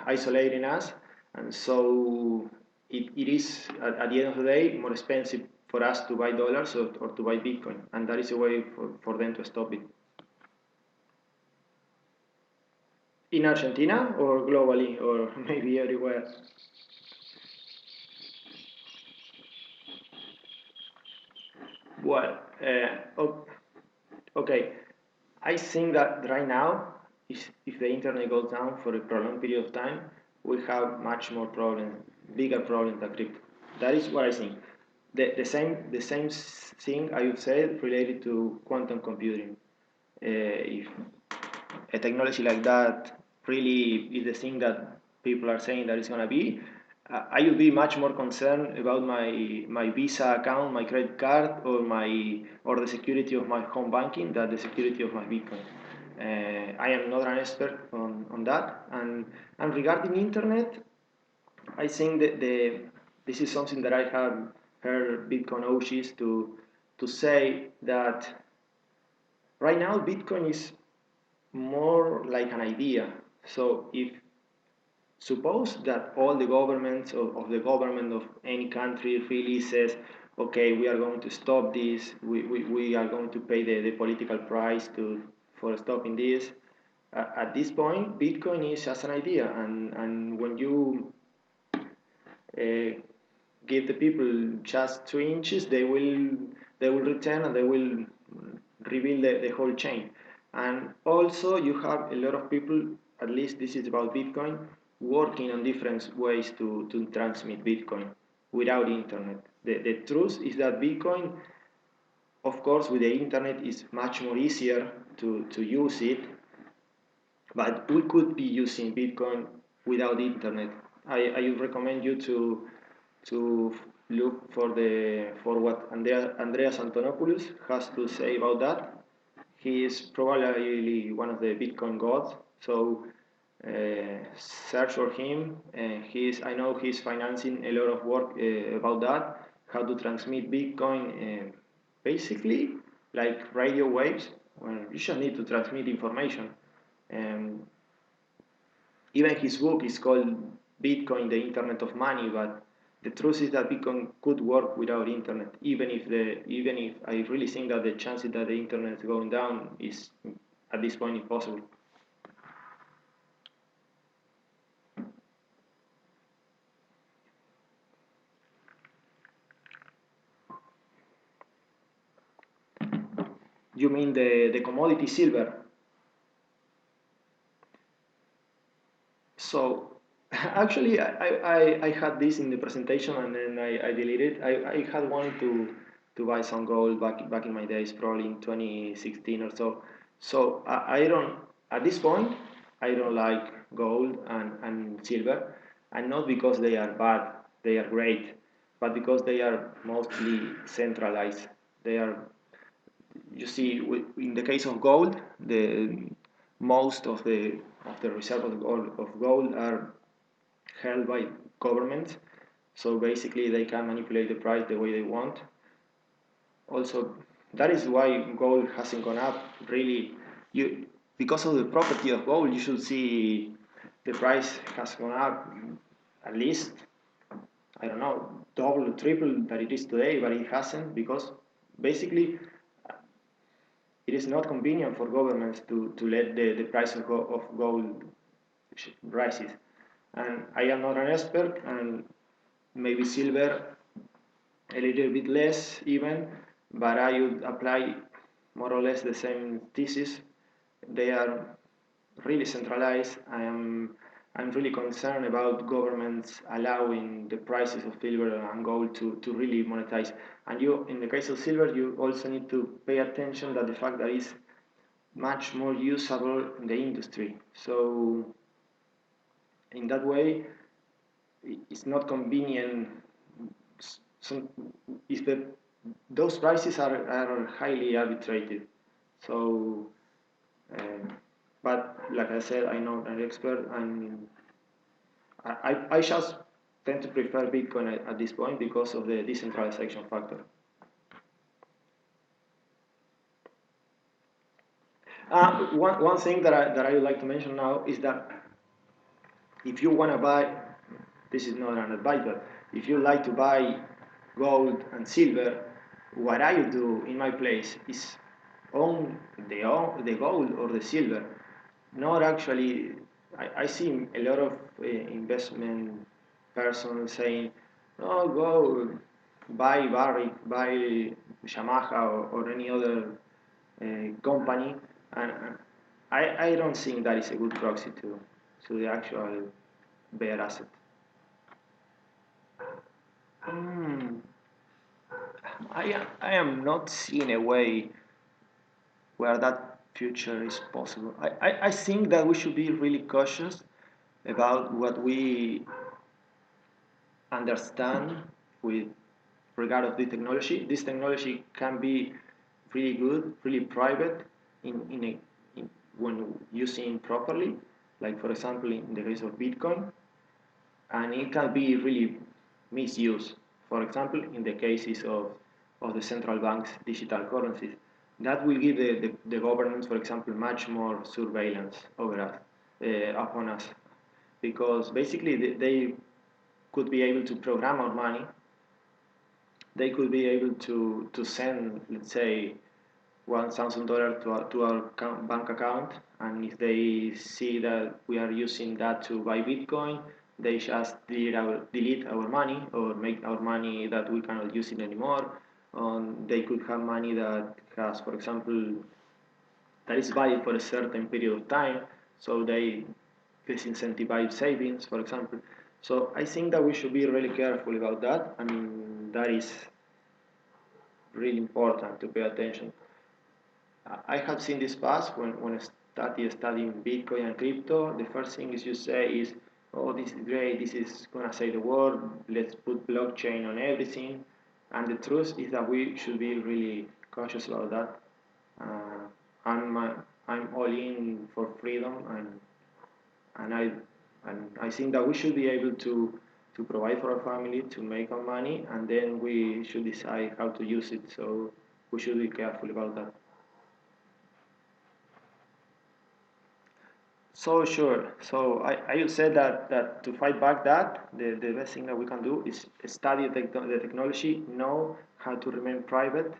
isolating us, and so it is, at the end of the day, more expensive for us to buy dollars or to buy Bitcoin, and that is a way for them to stop it. In Argentina or globally or maybe everywhere? Well, okay. I think that right now, if the internet goes down for a prolonged period of time, we have much more problems, bigger problems than crypto. That is what I think. The same thing I would say related to quantum computing. If a technology like that really is the thing that people are saying that it's going to be, I would be much more concerned about my Visa account, my credit card, or the security of my home banking than the security of my Bitcoin. I am not an expert on that. And regarding internet, I think that this is something that I have heard Bitcoin OGs to say that right now Bitcoin is more like an idea. So if suppose that all the governments of the government of any country really says, okay, we are going to stop this, we are going to pay the political price for stopping this. At this point, Bitcoin is just an idea, and when you uh, give the people just 2 inches, they will return and they will rebuild the whole chain. And also, you have a lot of people. At least this is about Bitcoin, working on different ways to transmit Bitcoin without internet. The truth is that Bitcoin, of course, with the internet is much more easier to use it, but we could be using Bitcoin without internet. I would recommend you to look for what Andreas Antonopoulos has to say about that. He is probably one of the Bitcoin gods, so search for him. I know he's financing a lot of work about that, how to transmit Bitcoin, basically like radio waves. Well, you just need to transmit information. Um, Even his book is called Bitcoin, the Internet of Money, but the truth is that Bitcoin could work without internet, even if I really think that the chances that the internet is going down is at this point impossible. You mean the commodity silver? So actually, I had this in the presentation and then I deleted. I had wanted to buy some gold back in my days, probably in 2016 or so. So I don't at this point I don't like gold and silver, and not because they are bad, they are great, but because they are mostly centralized. They are, you see, in the case of gold, the most of the reserve of gold are held by governments. So basically, they can manipulate the price the way they want. Also, that is why gold hasn't gone up. Really, you because of the property of gold, you should see the price has gone up at least, I don't know, double or triple that it is today, but it hasn't because basically it is not convenient for governments to let the price of gold rises. And I am not an expert, and maybe silver a little bit less even, but I would apply more or less the same thesis. They are really centralized. I'm really concerned about governments allowing the prices of silver and gold to really monetize. And you, in the case of silver, you also need to pay attention that the fact that it's much more usable in the industry. So in that way, it's not convenient. Some, if those prices are highly arbitrated. So, uh, but like I said, I'm not an expert, and I just tend to prefer Bitcoin at this point because of the decentralization factor. One thing that I would like to mention now is that if you want to buy, this is not an advice, but if you like to buy gold and silver, what I would do in my place is own the gold or the silver. Not actually, I see a lot of investment persons saying, "Oh, go buy Barrick, buy Yamaha or any other company," and I don't think that is a good proxy to the actual bear asset. Hmm. I am not seeing a way where that future is possible. I think that we should be really cautious about what we understand with regard of the technology. This technology can be really good, really private when using properly, like for example in the case of Bitcoin, and it can be really misused. For example, in the cases of the central bank's digital currencies, that will give the governments, for example, much more surveillance over us, upon us, because basically they could be able to program our money. They could be able to send, let's say, $1,000 to our bank account, and if they see that we are using that to buy Bitcoin, they just delete our money or make our money that we cannot use it anymore. They could have money that has, for example, that is valid for a certain period of time, so they disincentivize savings, for example. So I think that we should be really careful about that. I mean, that is really important to pay attention. I have seen this past when I started studying Bitcoin and crypto. The first thing is you say is, "Oh, this is great. This is gonna save the world. Let's put blockchain on everything." And the truth is that we should be really cautious about that. Uh, I'm uh, I'm all in for freedom, and I think that we should be able to provide for our family, to make our money, and then we should decide how to use it. So we should be careful about that. So sure. So I would say that to fight back that, the best thing that we can do is study the technology, know how to remain private,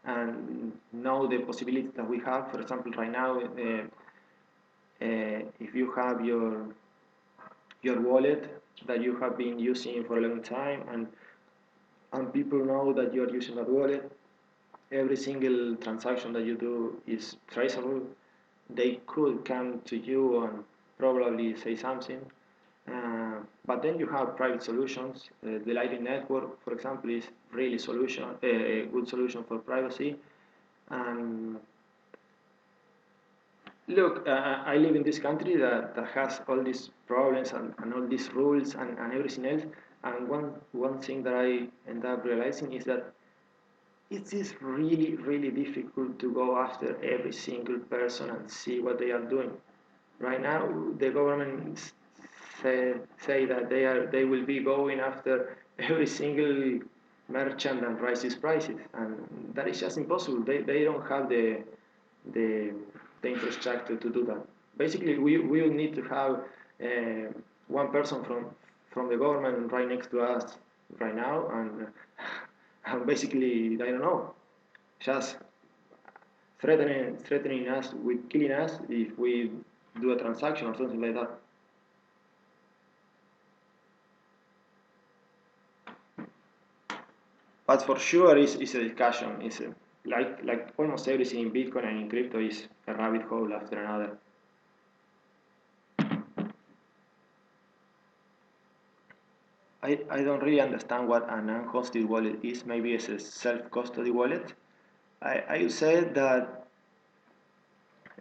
and know the possibilities that we have. For example, right now, if you have your wallet that you have been using for a long time, and people know that you are using that wallet, every single transaction that you do is traceable. They could come to you and probably say something. But then you have private solutions. The Lightning Network, for example, is really a good solution for privacy. And look, I live in this country that has all these problems and all these rules and everything else. And one thing that I end up realizing is that it is really, really difficult to go after every single person and see what they are doing. Right now, the government say that they will be going after every single merchant and raises prices, and that is just impossible. They don't have the the infrastructure to do that. Basically, we will need to have one person from the government right next to us right now, and basically, I don't know, just threatening us with killing us if we do a transaction or something like that. But for sure, it's a discussion. It's like almost everything in Bitcoin and in crypto is a rabbit hole after another. I don't really understand what an unhosted wallet is. Maybe it's a self-custody wallet. I would say that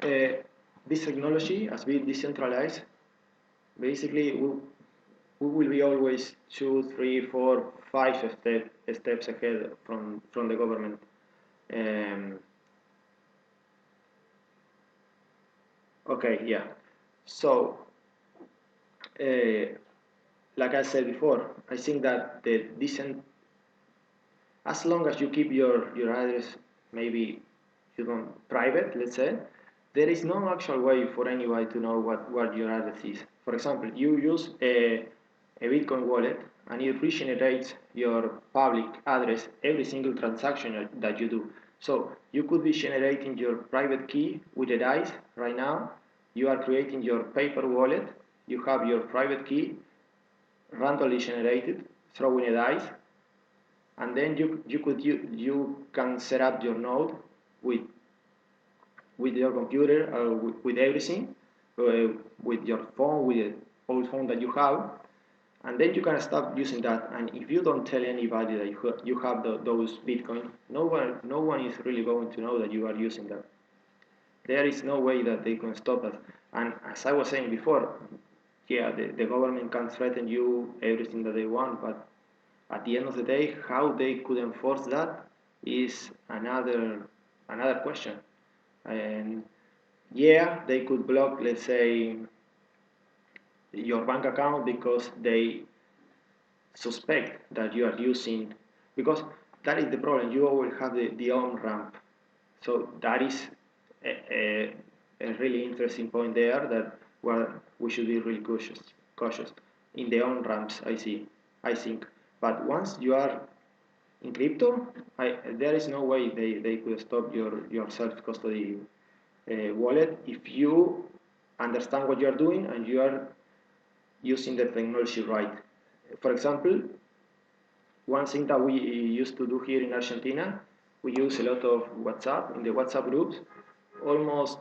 uh, this technology, as being decentralized, basically we will be always 2, 3, 4, 5 steps ahead from the government. Um, okay, yeah. So, uh, like I said before, I think that the decent, as long as you keep your address, maybe you don't private, let's say, there is no actual way for anybody to know what your address is. For example, you use a Bitcoin wallet and it regenerates your public address every single transaction that you do. So you could be generating your private key with a dice right now. You are creating your paper wallet. You have your private key randomly generated, throwing a dice, and then you can set up your node with with your computer, with everything, uh, with your phone, with the old phone that you have, and then you can start using that. And if you don't tell anybody that you have those Bitcoin, no one is really going to know that you are using that. There is no way that they can stop us. And as I was saying before, yeah, the government can threaten you everything that they want, but at the end of the day, how they could enforce that is another question. And yeah, they could block, let's say, your bank account because they suspect that you are using, because that is the problem. You always have the on ramp. So that is a really interesting point there that well, we should be really cautious in the on ramps. I think. But once you are in crypto, there is no way they could stop your self custody wallet if you understand what you are doing and you are using the technology right. For example, one thing that we used to do here in Argentina, we use a lot of WhatsApp in the WhatsApp groups. Almost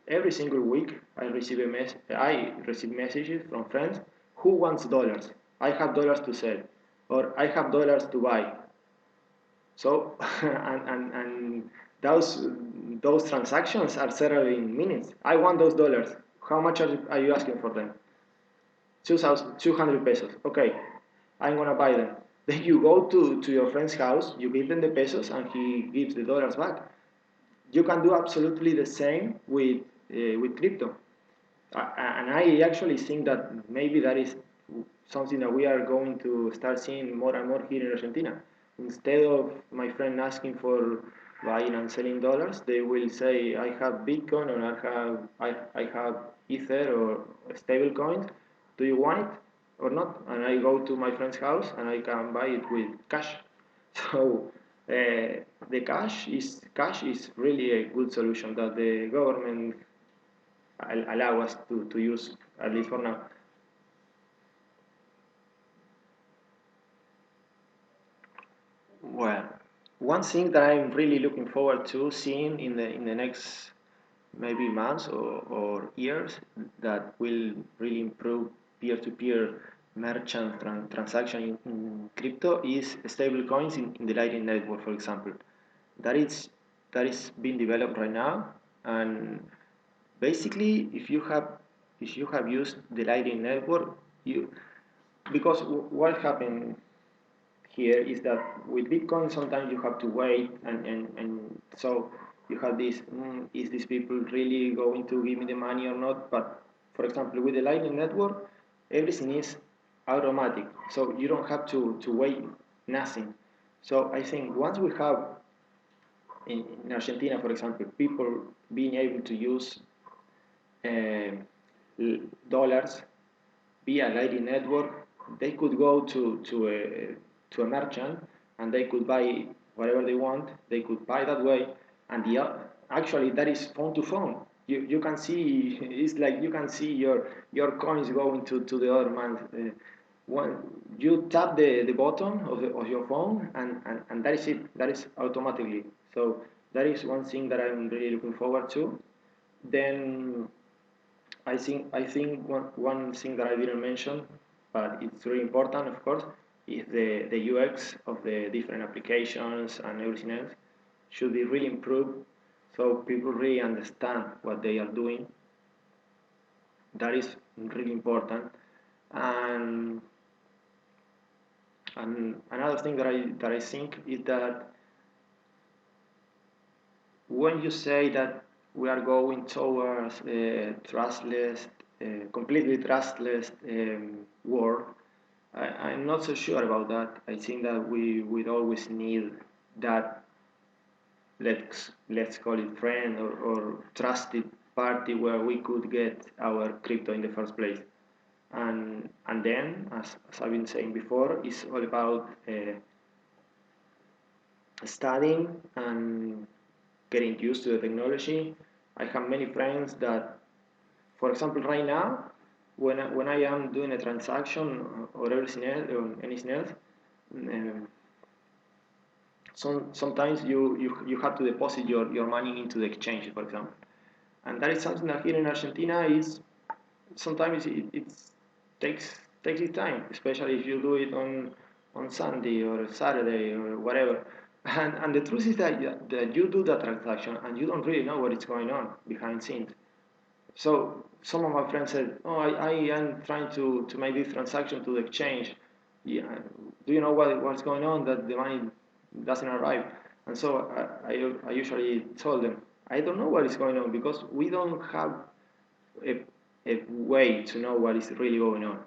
every single week, I receive messages from friends who wants dollars. I have dollars to sell, or I have dollars to buy. So and those transactions are settled in minutes. I want those dollars. How much are you asking for them? 2,200 pesos. Okay, I'm gonna buy them. Then you go to your friend's house, you give them the pesos, and he gives the dollars back. You can do absolutely the same with crypto. And I actually think that maybe that is something that we are going to start seeing more and more here in Argentina. Instead of my friend asking for buying and selling dollars, they will say I have Bitcoin or I have Ether or stable coins. Do you want it or not? And I go to my friend's house and I can buy it with cash. So the cash is really a good solution that the government allow us to use, at least for now. Well, one thing that I'm really looking forward to seeing in the next maybe months or years that will really improve peer-to-peer merchant transaction in crypto is stable coins in the Lightning Network, for example. That is that is being developed right now, and basically, if you have used the Lightning Network, you because what happened here is that with Bitcoin sometimes you have to wait and so you have this is these people really going to give me the money or not, but for example with the Lightning Network everything is automatic, so you don't have to wait nothing. So I think once we have in Argentina, for example, people being able to use uh, dollars via Lightning Network, they could go to a merchant and they could buy whatever they want. They could buy that way, and actually that is phone to phone. You can see it's like you can see your coins going to the other man. When you tap the button of your phone and that is it. That is automatically. So that is one thing that I'm really looking forward to. Then I think one thing that I didn't mention, but it's really important, of course, is the UX of the different applications and everything else should be really improved so people really understand what they are doing. That is really important. And and another thing that I think is that when you say that we are going towards a trustless, completely trustless world, I'm not so sure about that. I think that we would always need that, let's call it friend or trusted party where we could get our crypto in the first place. And then, as I've been saying before, it's all about studying and getting used to the technology. I have many friends that, for example, right now, when I am doing a transaction or anything else, um, sometimes you have to deposit your money into the exchange, for example, and that is something that here in Argentina is sometimes it takes its time, especially if you do it on Sunday or Saturday or whatever. And the truth is that you do that transaction and you don't really know what is going on behind scenes. So some of my friends said, "Oh, I am trying to make this transaction to the exchange. Yeah, do you know what's going on? That the money doesn't arrive." And so I usually told them, "I don't know what is going on because we don't have a, a way to know what is really going on.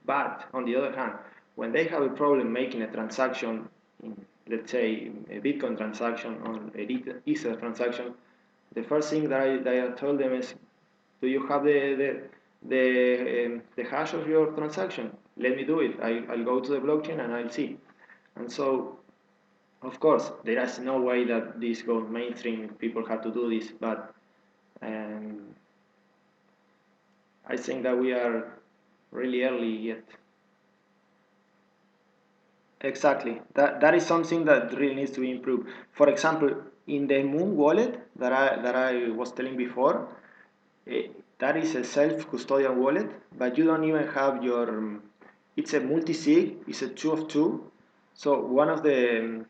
But on the other hand, when they have a problem making a transaction, let's say a Bitcoin transaction or an Ether transaction, the first thing that I told them is, do you have the hash of your transaction? Let me do it. I'll go to the blockchain and I'll see. And so, of course, there is no way that this goes mainstream. People have to do this, but um, I think that we are really early yet. Exactly. That is something that really needs to be improved. For example, in the Moon wallet that I was telling before, eh, that is a self-custodial wallet, but you don't even have your. It's a multi-sig. It's a two of two. So one of the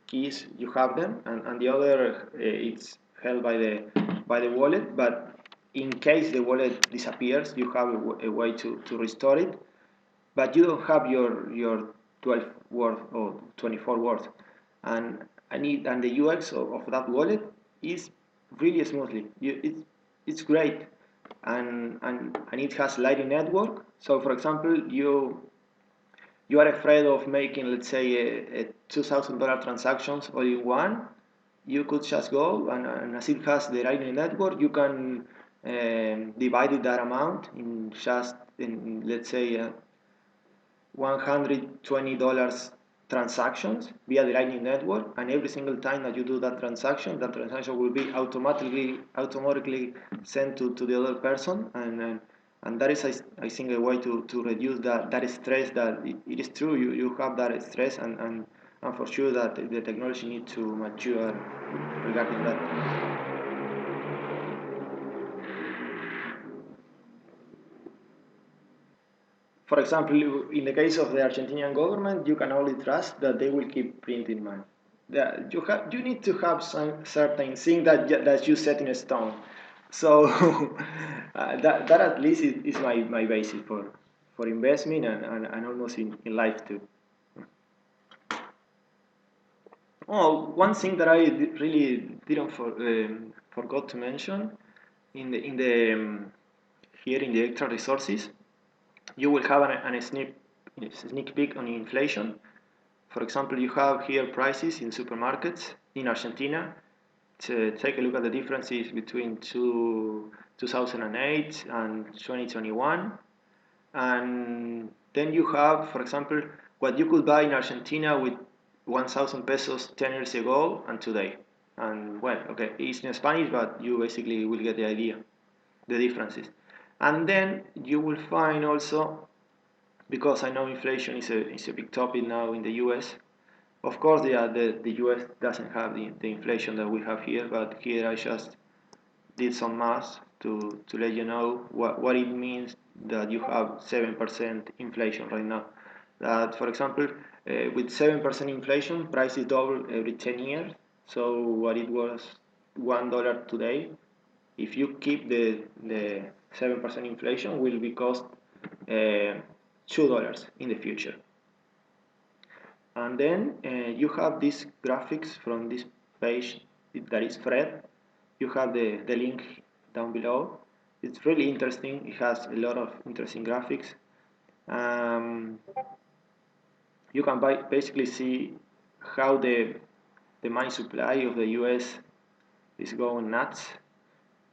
keys you have them, and the other it's held by the wallet. But in case the wallet disappears, you have a way to restore it, but you don't have your 12 worth or 24 worth, and and the UX of that wallet is really smoothly. It's great, and it has Lightning Network. So for example, you are afraid of making, let's say, a $2,000 transactions all in one. you could just go and as it has the Lightning Network, you can divide that amount in just in let's say $120 transactions via the Lightning Network, and every single time that you do that transaction will be automatically sent to the other person, and that is I think a way to reduce that stress. That it is true you have that stress, and for sure that the technology needs to mature regarding that. For example, in the case of the Argentinian government, you can only trust that they will keep printing money. That you need to have some certain thing that you set in stone. So that at least is my basis for investment and almost in life too. Oh, one thing that I really didn't forgot to mention in the here in the extra resources, you will have a sneak peek on inflation. For example, you have here prices in supermarkets in Argentina. To take a look at the differences between 2008 and 2021. And then you have, for example, what you could buy in Argentina with 1,000 pesos 10 years ago and today. And well, okay, it's in Spanish, but you basically will get the idea, the differences. And then you will find also, because I know inflation is a big topic now in the US. Of course, the US doesn't have the inflation that we have here, but here I just did some math to let you know what it means that you have 7% inflation right now. That, for example, with 7% inflation, prices double every 10 years. So what it was $1 today, if you keep the 7% inflation, will be cost $2 in the future. And then you have these graphics from this page that is Fred. You have the link down below. It's really interesting. It has a lot of interesting graphics. You can basically see how the money supply of the US is going nuts,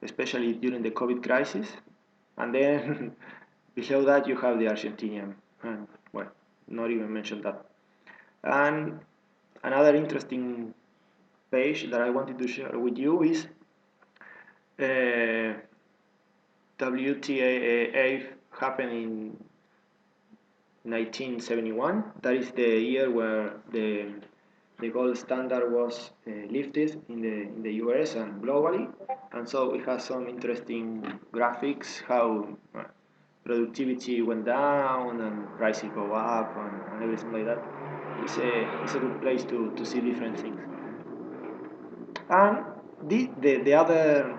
especially during the COVID crisis. And then below that you have the Argentinian. And well, not even mention that. And another interesting page that I wanted to share with you is WTA happened in 1971. That is the year where the gold standard was lifted in the US and globally, and so it has some interesting graphics how productivity went down and prices go up and everything like that. It's a good place to see different things. And the other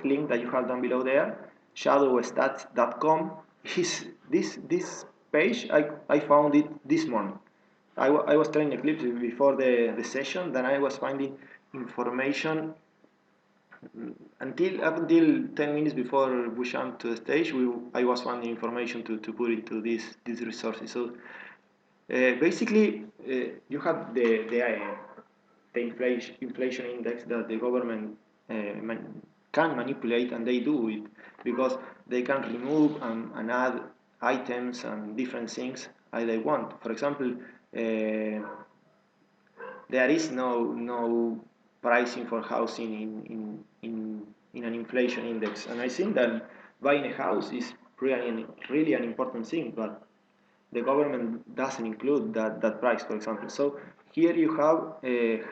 link that you have down below there, shadowstats.com, is this page. I found it this morning. I was trying Eclipse before the session, then I was finding information up until 10 minutes before we jump to the stage. I was finding information to put into these resources. So basically, you have the inflation index that the government can manipulate, and they do it because they can remove and add items and different things as they want. For example, there is no pricing for housing in an inflation index, and I think that buying a house is really an important thing, but the government doesn't include that price, for example. So here you have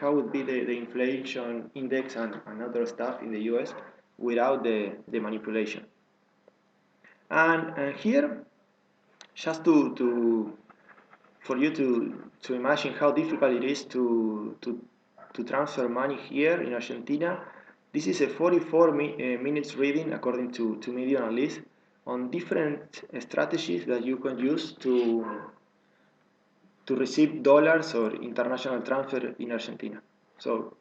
how would be the inflation index and other stuff in the US without the manipulation. And here, just for you to imagine how difficult it is to transfer money here in Argentina, this is a 44 minutes reading according to Medium Analyst on different strategies that you can use to receive dollars or international transfer in Argentina. So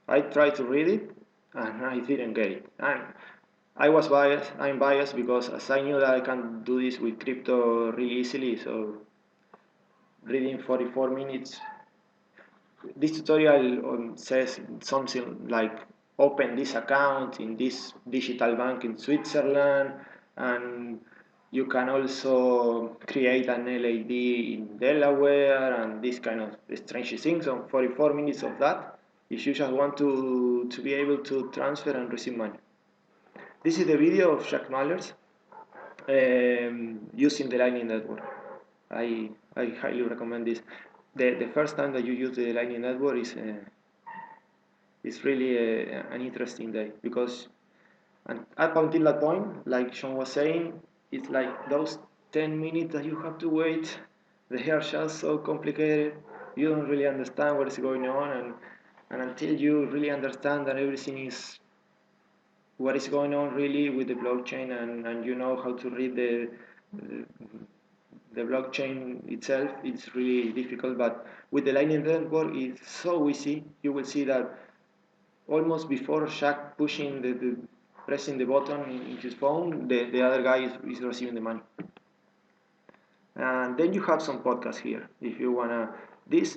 I tried to read it and I didn't get it. I was biased. I'm biased because as I knew that I can do this with crypto really easily, so reading 44 minutes this tutorial says something like open this account in this digital bank in Switzerland, and you can also create an LAD in Delaware and this kind of strange things. On 44 minutes of that, if you just want to be able to transfer and receive money. This is the video of Jack Mallers using the Lightning Network. I highly recommend this. The first time that you use the Lightning Network is really an interesting day, because up until that point, like Sean was saying, it's like those 10 minutes that you have to wait. They are just so complicated. You don't really understand what is going on, and until you really understand that everything is what is going on really with the blockchain, and you know how to read the blockchain itself, it's really difficult. But with the Lightning Network, it's so easy. You will see that almost before Shaq pushing the pressing the button in his phone, the other guy is receiving the money. And then you have some podcasts here. If you wanna, this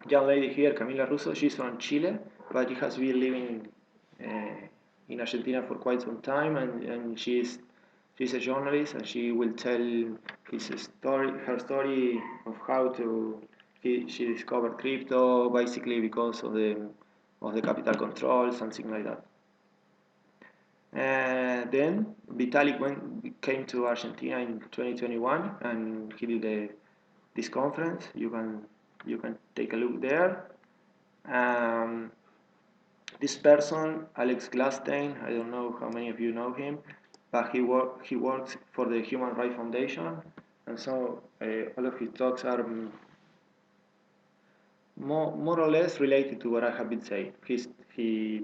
young lady here, Camila Russo, she's from Chile, but she has been living in Argentina for quite some time, and she's a journalist, and she will tell her story of how she discovered crypto, basically because of the capital control, something like that. Then Vitalik came to Argentina in 2021, and he did this conference. You can take a look there. Um, this person, Alex Gladstein, I don't know how many of you know him, but he works for the Human Rights Foundation, and so all of his talks are more or less related to what I have been saying. He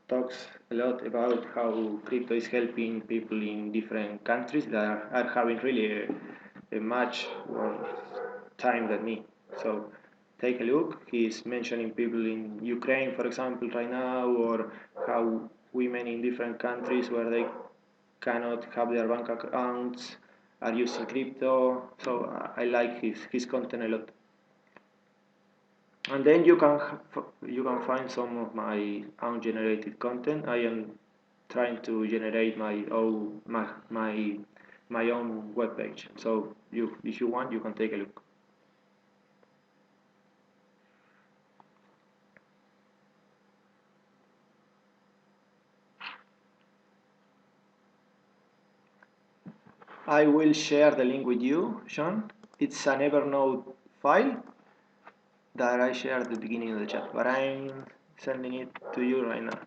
talks a lot about how crypto is helping people in different countries that are having really a much worse time than me. So take a look. He's mentioning people in Ukraine, for example, right now, or how women in different countries where they cannot have their bank accounts are using crypto. So I like his content a lot. And then you can find some of my own generated content. I am trying to generate my own web page. So if you want, you can take a look. I will share the link with you, Sean. It's an Evernote file that I shared at the beginning of the chat, but I'm sending it to you right now.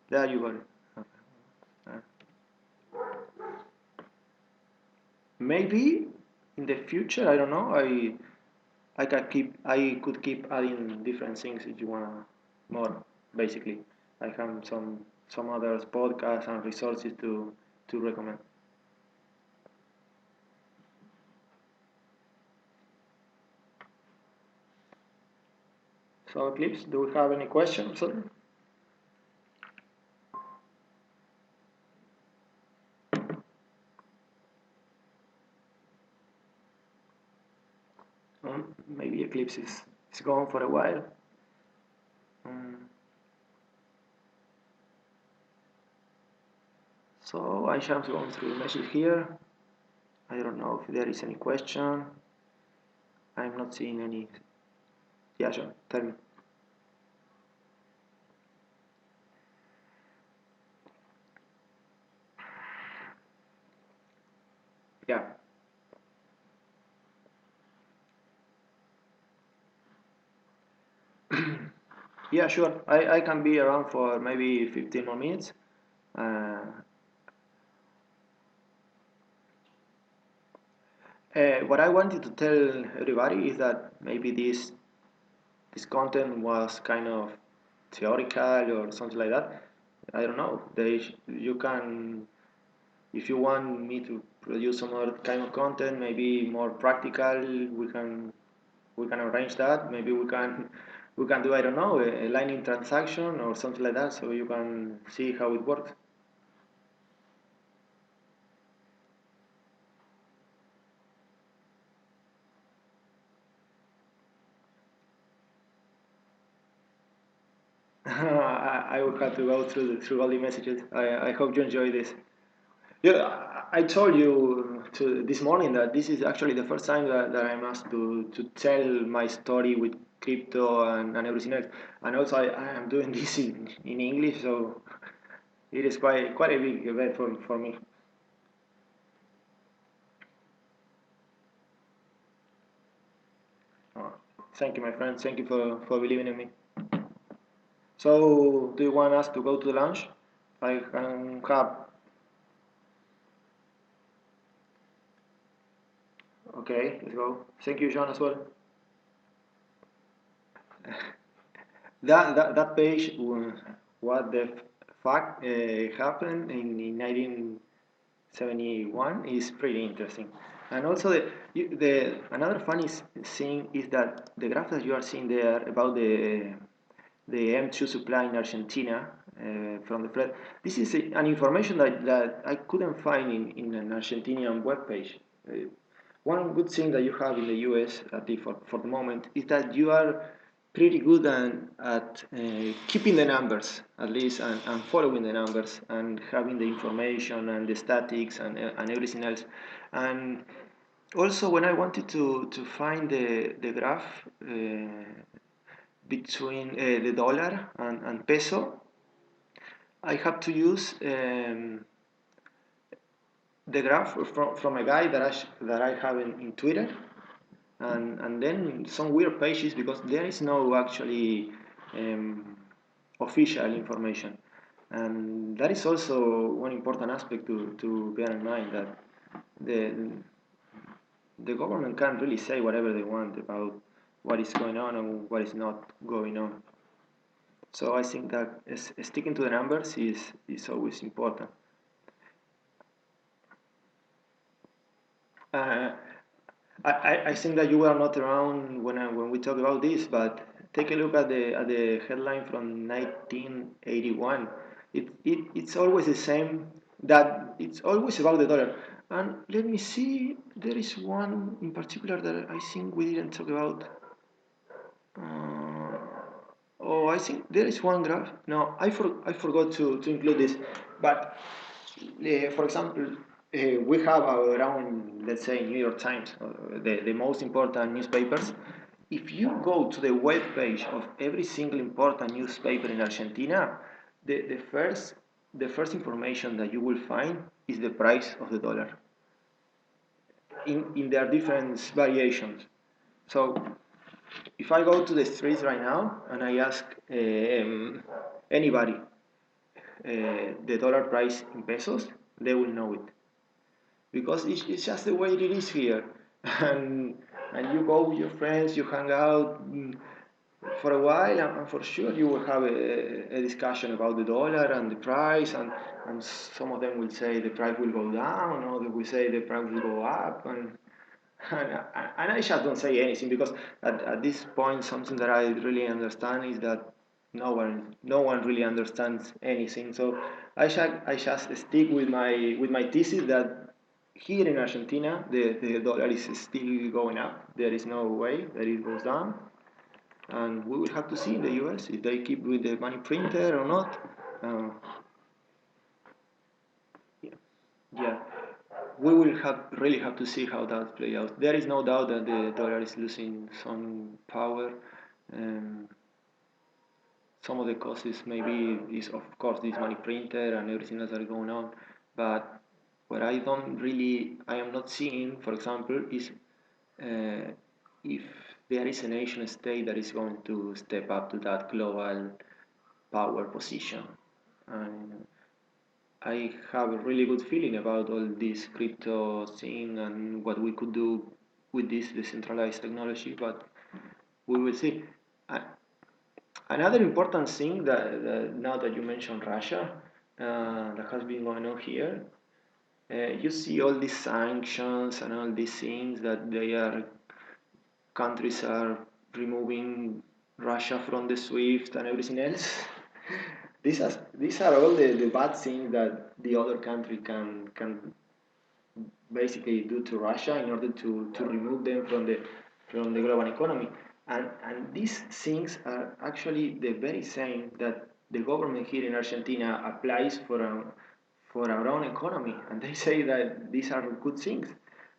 There you go. Okay. Maybe in the future, I don't know. I could keep adding different things if you wanna more. Basically, I have some other podcasts and resources to recommend. So, Eclipse, do we have any questions? Maybe Eclipse is gone for a while. Um, so I just going through the message here. I don't know if there is any question. I'm not seeing any. Yeah, Sean, tell me. Yeah. Yeah, sure. I can be around for maybe 15 more minutes. Uh, what I wanted to tell everybody is that maybe this content was kind of theoretical or something like that. I don't know. You can, if you want me to produce some other kind of content, maybe more practical, we can arrange that. Maybe we can do, I don't know, a lightning transaction or something like that, so you can see how it works. I will have to go through all the messages. I hope you enjoy this. Yeah, I told you this morning that this is actually the first time that I'm asked to tell my story with crypto and everything else. And also I am doing this in English, so it is quite a big event for me. Uh, Thank you, my friend. Thank you for believing in me. So, do you want us to go to the lunch? I can have. Okay, let's go. Thank you, John, as well. That page, what the fuck happened in 1971 is pretty interesting. And also the another funny thing is that the graph that you are seeing there about the M2 supply in Argentina from the Fed. This is an information that I couldn't find in an Argentinian webpage. One good thing that you have in the US, at least for the moment, is that you are pretty good at keeping the numbers, at least, and following the numbers, and having the information and the statics and everything else. And also, when I wanted to find the graph between the dollar and peso, I have to use the graph from a guy that I have in Twitter, and then some weird pages because there is no actually um, official information. And that is also one important aspect to bear in mind that the the government can't really say whatever they want about what is going on and what is not going on. So I think that sticking to the numbers is always important. Uh, I think that you were not around when we talk about this, but take a look at the headline from 1981. It's always the same. That it's always about the dollar. And let me see. There is one in particular that I think we didn't talk about. Uh, oh, I think there is one graph. No, I forgot to include this. But for example, we have around, let's say, New York Times, the most important newspapers. If you go to the web page of every single important newspaper in Argentina, the first information that you will find is the price of the dollar in their different variations. So if I go to the streets right now and I ask anybody the dollar price in pesos, they will know it because it's just the way it is here. And and you go with your friends, you hang out for a while, and for sure you will have a discussion about the dollar and the price, and some of them will say the price will go down, others will say the price will go up, and I just don't say anything because at this point something that I really understand is that no one really understands anything. So I just stick with my thesis that here in Argentina the dollar is still going up. There is no way that it goes down, and we will have to see in the US if they keep with the money printer or not. Uh, yeah, we will really have to see how that play out. There is no doubt that the dollar is losing some power. Um, some of the causes maybe is of course this money printer and everything else that is going on, but what I am not seeing, for example, is uh, if there is a nation state that is going to step up to that global power position. And I have a really good feeling about all this crypto thing and what we could do with this decentralized technology, but we will see. Uh, Another important thing that now that you mentioned Russia, that has been going on here, you see all these sanctions and all these things that countries are removing Russia from the SWIFT and everything else. These are all the bad things that the other country can basically do to Russia in order to remove them from the global economy. And these things are actually the very same that the government here in Argentina applies for our own economy. And they say that these are good things.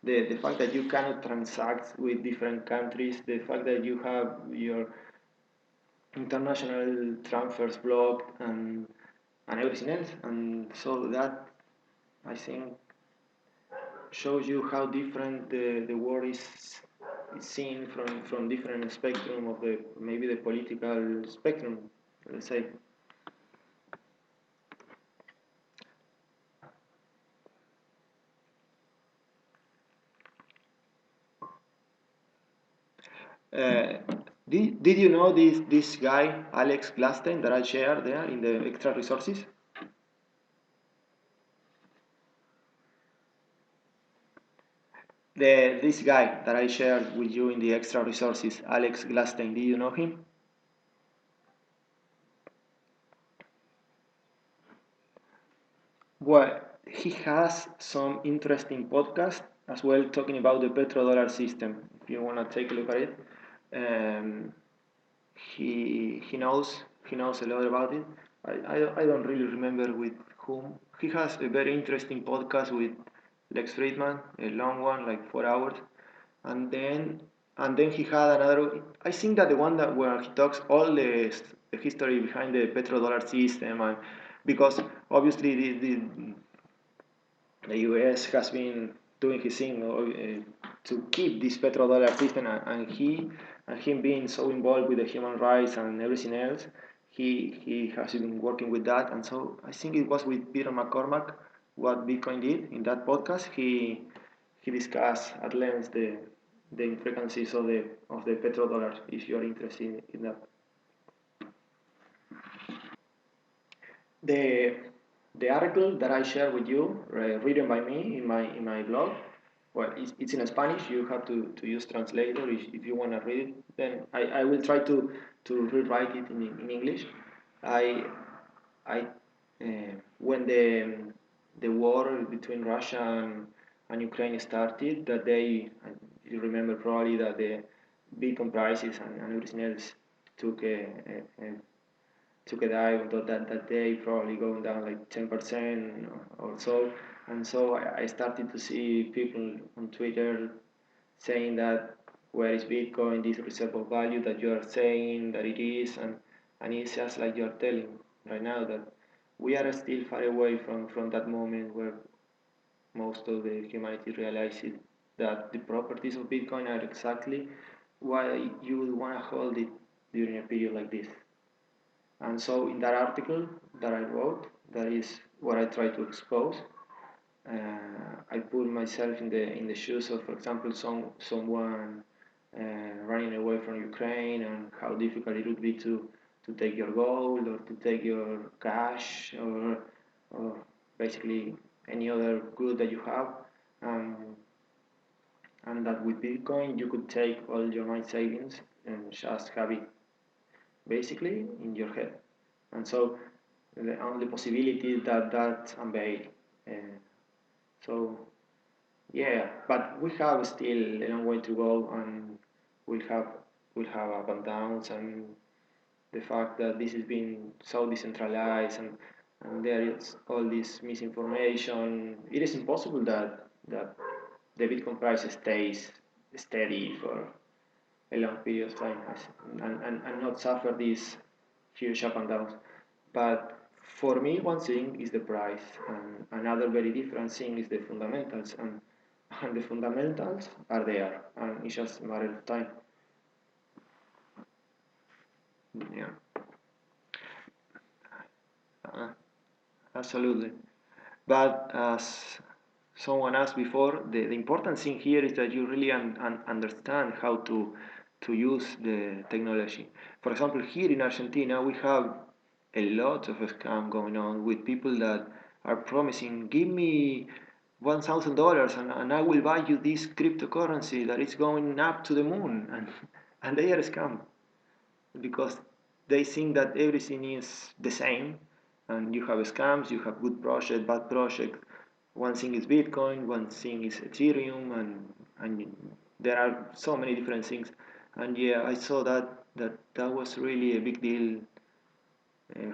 The fact that you cannot transact with different countries, the fact that you have your international transfers blocked and everything else. And so that, I think, shows you how different the world is seen from different spectrum of the maybe the political spectrum, let's say. Uh, did you know this guy Alex Glastein that I shared there in the extra resources? This guy that I shared with you in the extra resources, Alex Glastein, do you know him? Well, he has some interesting podcast as well talking about the petrodollar system. If you want to take a look at it, um, he knows a lot about it. I don't really remember with whom. He has a very interesting podcast with Lex Friedman, a long one, like 4 hours, and then he had another. I think that the one that where he talks all the history behind the petrodollar system, and because obviously the US has been doing his thing to keep this petrodollar system, and him being so involved with the human rights and everything else, he has been working with that. And so I think it was with Peter McCormack what Bitcoin did in that podcast. He discussed at length the infrequencies of the petrodollar. If you are interested in that. The the article that I share with you, written by me in my blog, well, it's in Spanish. You have to use translator if you want to read it. Then I will try to rewrite it in English. I I when the war between Russia and Ukraine started, that day, you remember probably that the Bitcoin prices and everything else took a dive that day, probably going down like 10% or so. And so I started to see people on Twitter saying that where is Bitcoin, this reserve of value that you are saying that it is, and it's just like you're telling right now that we are still far away from that moment where most of the humanity realizes that the properties of Bitcoin are exactly why you would want to hold it during a period like this. And so in that article that I wrote, that is what I try to expose. I put myself in the shoes of, for example, someone running away from Ukraine, and how difficult it would be to take your gold or to take your cash, or basically any other good that you have. Um, and that with Bitcoin you could take all your money savings and just have it basically in your head. And so the only possibility that unveiled. Uh, so yeah, but we have still a long way to go, and we'll have we'll have up and downs, and the fact that this has been so decentralized, and there is all this misinformation. It is impossible that the Bitcoin price stays steady for a long period of time, and not suffer these huge up and downs. But for me, one thing is the price, and another very different thing is the fundamentals, and the fundamentals are there, and it's just a matter of time. Yeah, uh, absolutely. But as someone asked before, the important thing here is that you really understand how to use the technology. For example, here in Argentina, we have a lot of scam going on with people that are promising, give me $1,000 and I will buy you this cryptocurrency that is going up to the moon, and they are scam because they think that everything is the same, and you have scams, you have good project, bad project. One thing is Bitcoin, one thing is Ethereum, and there are so many different things. And yeah, I saw that was really a big deal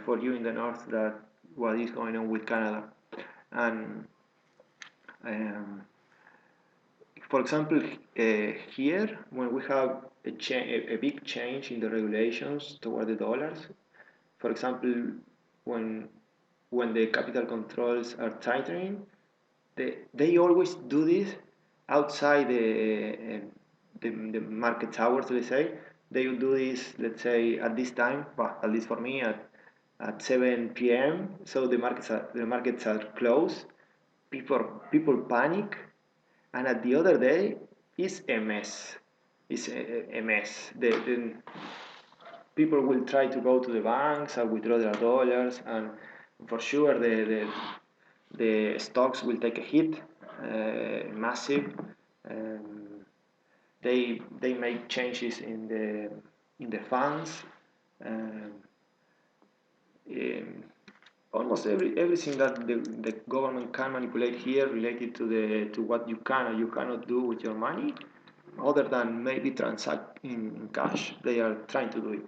for you in the north, that what is going on with Canada. And um, for example, here when we have a big change in the regulations toward the dollars, for example, when when the capital controls are tightening, they always do this outside the market hours, let's say. They will do this, let's say, at this time, well, at least for me, at 7 p.m. So the markets are closed. People panic, and at the other day, it's a mess. It's a mess. The people will try to go to the banks and withdraw their dollars, and for sure the stocks will take a hit, massive. Um, they make changes in the funds. Um, um, Almost everything that the government can manipulate here related to what you can or you cannot do with your money, other than maybe transact in cash, they are trying to do it.